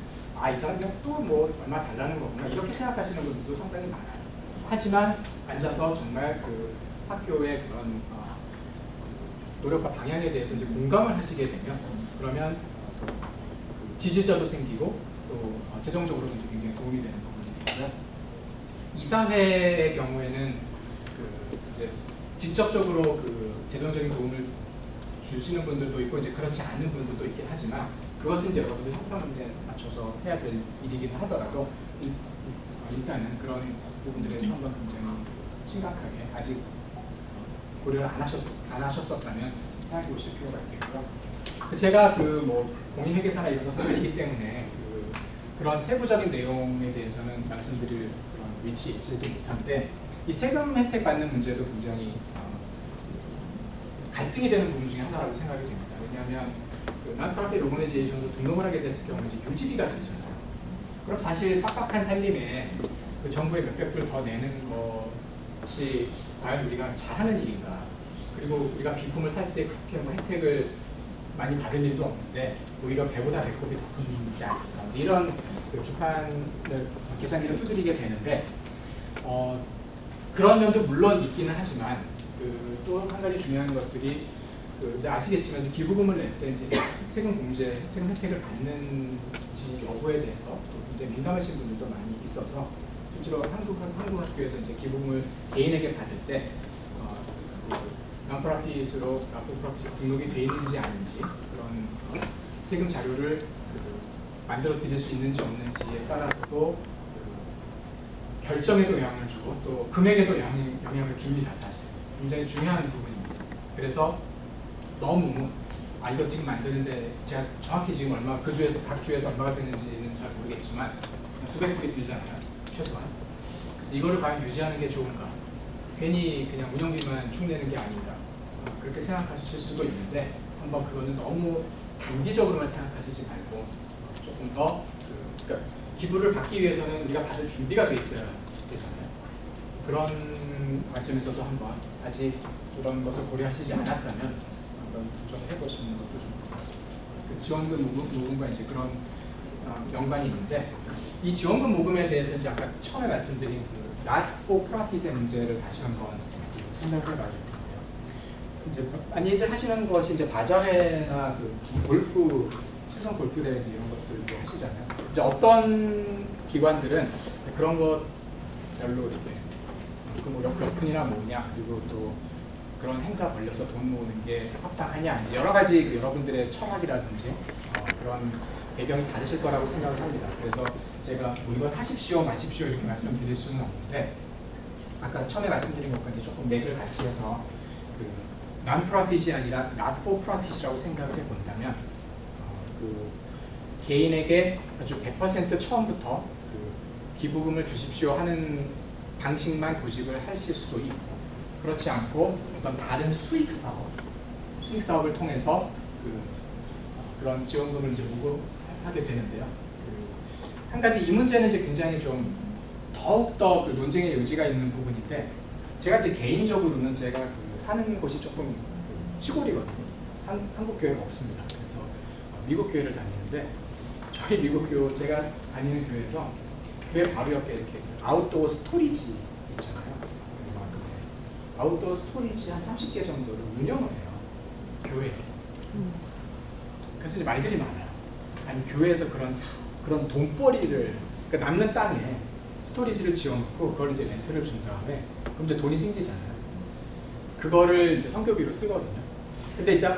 이 사람이 또 뭐 얼마 달라는 거구나 이렇게 생각하시는 분들도 상당히 많아요. 하지만 앉아서 정말 학교의 그런 노력과 방향에 대해서 이제 공감을 하시게 되면 그러면 지지자도 생기고 또 재정적으로도 이제 굉장히 도움이 되는 부분이고요. 이사회의 경우에는 이제 직접적으로 재정적인 도움을 주시는 분들도 있고 이제 그렇지 않은 분들도 있긴 하지만 그것은 이제 여러분들 형평에 맞춰서 해야 될 일이긴 하더라도 일단은 그런 부분들에 한번 굉장히 심각하게 아직 고려를 안 하셨었다면 생각해 보실 필요가 있겠고요. 제가 뭐 공인회계사나 이런 것을 아니기 때문에 그런 세부적인 내용에 대해서는 말씀드릴 그런 위치에 있지도 못한데 이 세금 혜택 받는 문제도 굉장히 갈등이 되는 부분 중에 하나라고 생각이 됩니다. 왜냐하면 non-profit organization으로 등록을 하게 됐을 경우 이제 유지비가 들잖아요. 그럼 사실 빡빡한 살림에 정부에 몇백 불 더 내는 것이 과연 우리가 잘하는 일인가? 그리고 우리가 비품을 살 때 그렇게 뭐 혜택을 많이 받을 일도 없는데 오히려 배보다 배꼽이 더 큰 게 아닐까? 이런 주판을 계산기를 두드리게 되는데 그런 면도 물론 있기는 하지만 또 한 가지 중요한 것들이 이제 아시겠지만 기부금을 낼 때 이제 세금 공제, 세금 혜택을 받는지 여부에 대해서 또 굉장히 민감하신 분들도 많이 있어서 실제로 한국 학교에서 이제 기부금을 개인에게 받을 때 non-profit으로 등록이 돼 있는지 아닌지 그런 세금 자료를 만들어 드릴 수 있는지 없는지에 따라서도 결정에도 영향을 주고 또 금액에도 영향을 줍니다. 사실 굉장히 중요한 부분입니다. 그래서 너무 이거 지금 만드는데 제가 정확히 지금 얼마 각 주에서 얼마가 되는지는 잘 모르겠지만 수백 불이 들잖아요. 최소한. 그래서 이거를 과연 유지하는 게 좋은가? 괜히 그냥 운영비만 축내는 게 아닌가? 그렇게 생각하실 수도 있는데 한번 그거는 너무 단기적으로만 생각하시지 말고 조금 더 그러니까 기부를 받기 위해서는 우리가 받을 준비가 돼 있어야 되잖아요. 그런 관점에서도 한번 아직 그런 것을 고려하시지 않았다면 한번 도전해 보시는 것도 좋을 것 같습니다. 지원금 모금과 이제 그런 연관이 있는데 이 지원금 모금에 대해서 이제 아까 처음에 말씀드린 not for profit의 문제를 다시 한번 생각해 봐야 되는데요. 이제 많이들 하시는 것이 이제 바자회나 골프 실성 골프 대회 이런 것들도 하시잖아요. 이제 어떤 기관들은 그런 것 별로 이렇게 뭐 몇 푼이나 모으냐 그리고 또 그런 행사 걸려서 돈 모으는 게 합당하냐 이제 여러 가지 여러분들의 철학이라든지 그런 배경이 다르실 거라고 생각을 합니다. 그래서 제가 뭐 이건 하십시오 마십시오 이렇게 말씀드릴 수는 없는데 아까 처음에 말씀드린 것과 이제 조금 맥을 같이 해서 non-profit이 아니라 not for profit이라고 생각을 해본다면 개인에게 아주 100% 처음부터 기부금을 주십시오 하는 방식만 도집을 하실 수도 있고 그렇지 않고 어떤 다른 수익 사업을 통해서 그런 지원금을 이제 모금하게 되는데요. 한 가지 이 문제는 이제 굉장히 좀 더욱더 논쟁의 여지가 있는 부분인데 제가 이제 개인적으로는 제가 사는 곳이 조금 시골이거든요. 한국 교회가 없습니다. 그래서 미국 교회를 다니는데 저희 미국 제가 다니는 교회에서 교회 바로 옆에 이렇게 아웃도어 스토리지 있잖아요. 아웃도어 스토리지 한 30개 정도를 운영을 해요. 교회에서. 그래서 이제 말들이 많아요. 아니 교회에서 그런 돈벌이를 그러니까 남는 땅에 스토리지를 지어놓고 그걸 이제 렌트를 준 다음에 그럼 이제 돈이 생기잖아요. 그거를 이제 성교비로 쓰거든요. 근데 이제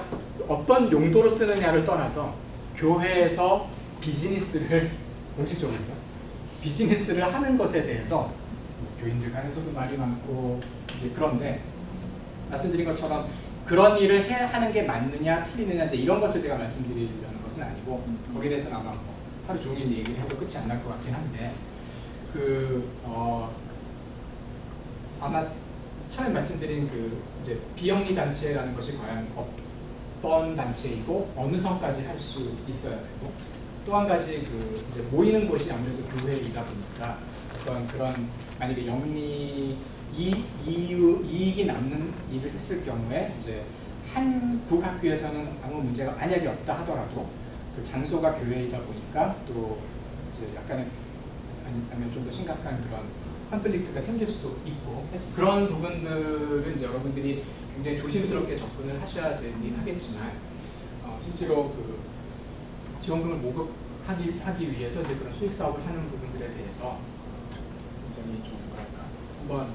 어떤 용도로 쓰느냐를 떠나서 교회에서 비즈니스를 공식적으로죠. 비즈니스를 하는 것에 대해서 교인들 간에서도 말이 많고 이제 그런데 말씀드린 것처럼 그런 일을 하는 게 맞느냐 틀리느냐 이제 이런 것을 제가 말씀드리려는 것은 아니고 거기에 대해서는 아마 뭐 하루 종일 얘기를 해도 끝이 안 날 것 같긴 한데 아마 처음에 말씀드린 이제 비영리 단체라는 것이 과연 어떤 단체이고 어느 선까지 할 수 있어야 되고 또 한 가지 이제 모이는 곳이 아무래도 교회이다 보니까 어떤 그런 만약에 영리 이익이 남는 일을 했을 경우에 이제 한 국학교에서는 아무 문제가 만약에 없다 하더라도 그 장소가 교회이다 보니까 또 이제 약간의 아니면 좀 더 심각한 그런 컨플릭트가 생길 수도 있고 그런 부분들은 이제 여러분들이 굉장히 조심스럽게 접근을 하셔야 되긴 하겠지만 실제로 지원금을 모금하기 위해서 이제 그런 수익 사업을 하는 부분들에 대해서 굉장히 좀 뭐랄까 한번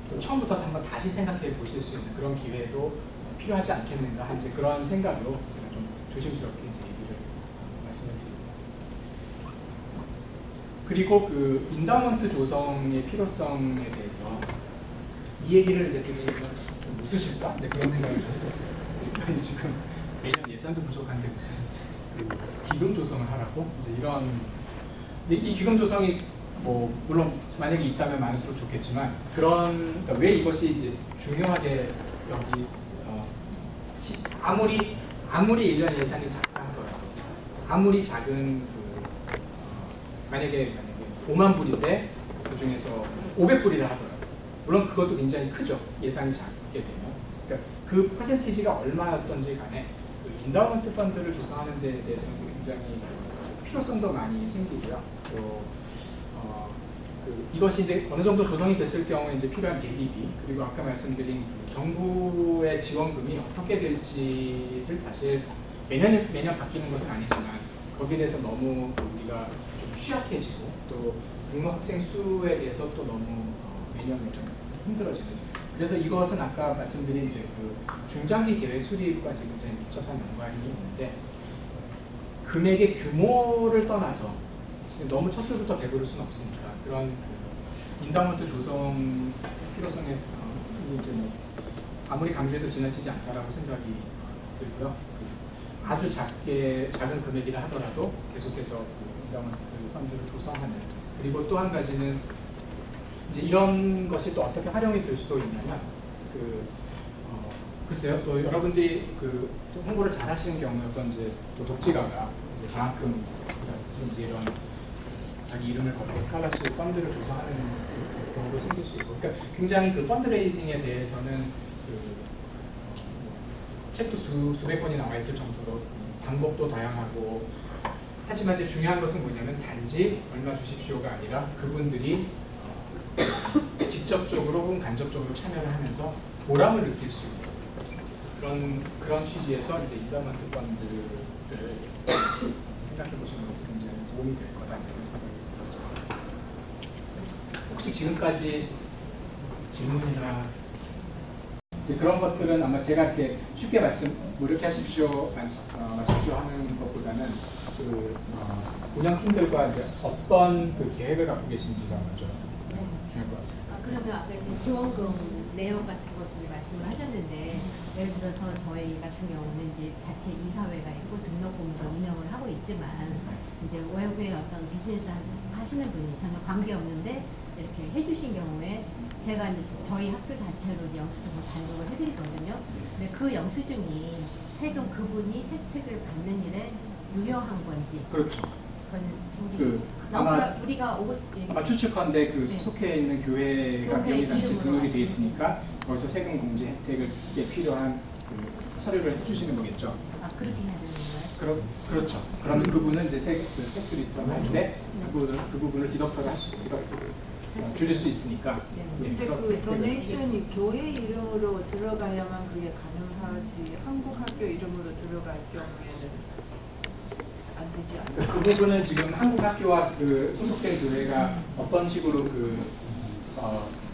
또 처음부터 한번 다시 생각해 보실 수 있는 그런 기회도 필요하지 않겠는가 하는 이제 그런 생각으로 제가 좀 조심스럽게 이제 얘기를 말씀을 드립니다. 그리고 인다운먼트 조성의 필요성에 대해서 이 얘기를 이제 되게 좀 웃으실까? 이제 그런 생각을 좀 했었어요. 아니 지금 매년 예산도 부족한데 무슨 기금 조성을 하라고? 이제 이런 근데 이 기금 조성이 뭐 물론 만약에 있다면 많을수록 좋겠지만 그러니까 왜 이것이 이제 중요하게 여기 아무리 1년 예산이 작다 하더라도 아무리 작은 만약에 5만 불인데 그 중에서 500불이라 하더라도 물론 그것도 굉장히 크죠. 예산이 작게 되면 그러니까 그 퍼센티지가 얼마였던지 간에 인다운먼트 펀드를 조성하는 데에 대해서는 굉장히 필요성도 많이 생기고요. 또 이것이 이제 어느 정도 조성이 됐을 경우에 이제 필요한 예비비 그리고 아까 말씀드린 정부의 지원금이 어떻게 될지를 사실 매년 바뀌는 것은 아니지만 거기에 대해서 너무 우리가 좀 취약해지고 또 등록 학생 수에 대해서 또 너무 매년 힘들어지는. 그래서 이것은 아까 말씀드린 이제 중장기 계획 수립과 굉장히 밀접한 연관이 있는데 금액의 규모를 떠나서 너무 첫 술부터 배부를 수는 없으니까 그런 인다운먼트 조성 필요성에 이제 아무리 강조해도 지나치지 않다라고 생각이 들고요. 아주 작은 금액이라 하더라도 계속해서 인다운먼트 펀드를 조성하는 그리고 또 한 가지는 이제 이런 것이 또 어떻게 활용이 될 수도 있냐면 글쎄요 또 여러분들이 또 홍보를 잘 하시는 경우에 어떤 이제 또 독지가가 이제 장학금이라든지 이제 이런 자기 이름을 걸고 스칼라십 펀드를 조성하는 경우도 생길 수 있고 그러니까 굉장히 펀드레이징에 대해서는 책도 수백 권이 나와 있을 정도로 방법도 다양하고 하지만 이제 중요한 것은 뭐냐면 단지 얼마 주십시오가 아니라 그분들이 직접적으로 혹은 간접적으로 참여를 하면서 보람을 느낄 수 있는 그런 취지에서 이제 인다운먼트 펀드를 생각해 보시는 것도 굉장히 도움이 될 거다 이런 생각이 들었습니다. 혹시 지금까지 질문이나 이제 그런 것들은 아마 제가 이렇게 쉽게 뭐 이렇게 하십시오 하는 것보다는 운영팀들과 이제 어떤 계획을 갖고 계신지가 먼저 중요할 것 같습니다. 그러면 아까 이제 지원금 내용 같은 것들 말씀을 하셨는데 예를 들어서 저희 같은 경우는 이제 자체 이사회가 있고 등록금으로 운영을 하고 있지만 이제 외부의 어떤 비즈니스 하시는 분이 전혀 관계 없는데 이렇게 해주신 경우에 제가 이제 저희 학교 자체로 이제 영수증을 발급을 해드리거든요. 근데 그 영수증이 세금 그분이 혜택을 받는 일에 유효한 건지. 그렇죠. 우리 우리가 아마 추측컨대 네. 속해 있는 교회가 비영리단체 등록이 되어 있으니까 거기서 세금 공제 혜택을 필요한 서류를 해주시는 거겠죠. 그렇게 해야 되는 거예요? 그렇죠. 그러면 그분은 이제 텍스 리턴 할때 그 부분을 디덕터를 줄일 수 있으니까. 예, 근데 그 도네이션이 교회 이름으로 들어가야만 그게 가능하지 한국 학교 이름으로 들어갈 경우에는 안 되지 않나요? 그 부분은 지금 한국 학교와 그 소속된 교회가 어떤 식으로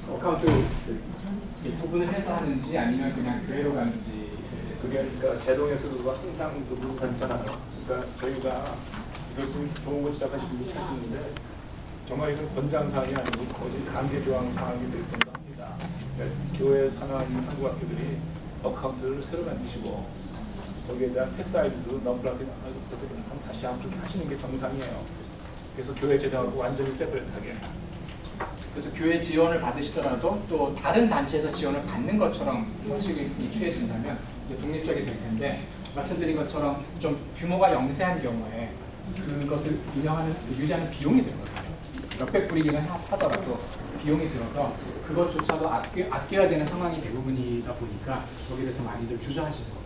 어카운트 부분을 해서 하는지 아니면 그냥 교회로 가는지. 그러니까 제동에서도 항상 그 부분 있잖아요. 그러니까 저희가 이것은 좋은 거 시작하신 분이 하시는데 정말 이건 권장사항이 아니고 거의 강제조항 사항이 될 정도 합니다. 그러니까 교회 산하인 한국 학교들이 어카운트를 새로 만드시고 거기에 대한 텍스 아이디도 넘블하게 다시 한번 그렇게 하시는 게 정상이에요. 그래서 교회 재정하고 완전히 세퍼레이트하게. 그래서 교회 지원을 받으시더라도 또 다른 단체에서 지원을 받는 것처럼 형식이 취해진다면 이제 독립적이 될 텐데 말씀드린 것처럼 좀 규모가 영세한 경우에 그것을 유지하는 비용이 들거든요. 몇백 불이기는 하더라도 비용이 들어서 그것조차도 아껴야 되는 상황이 대부분이다 보니까 거기에 대해서 많이들 주저하시는 거예요.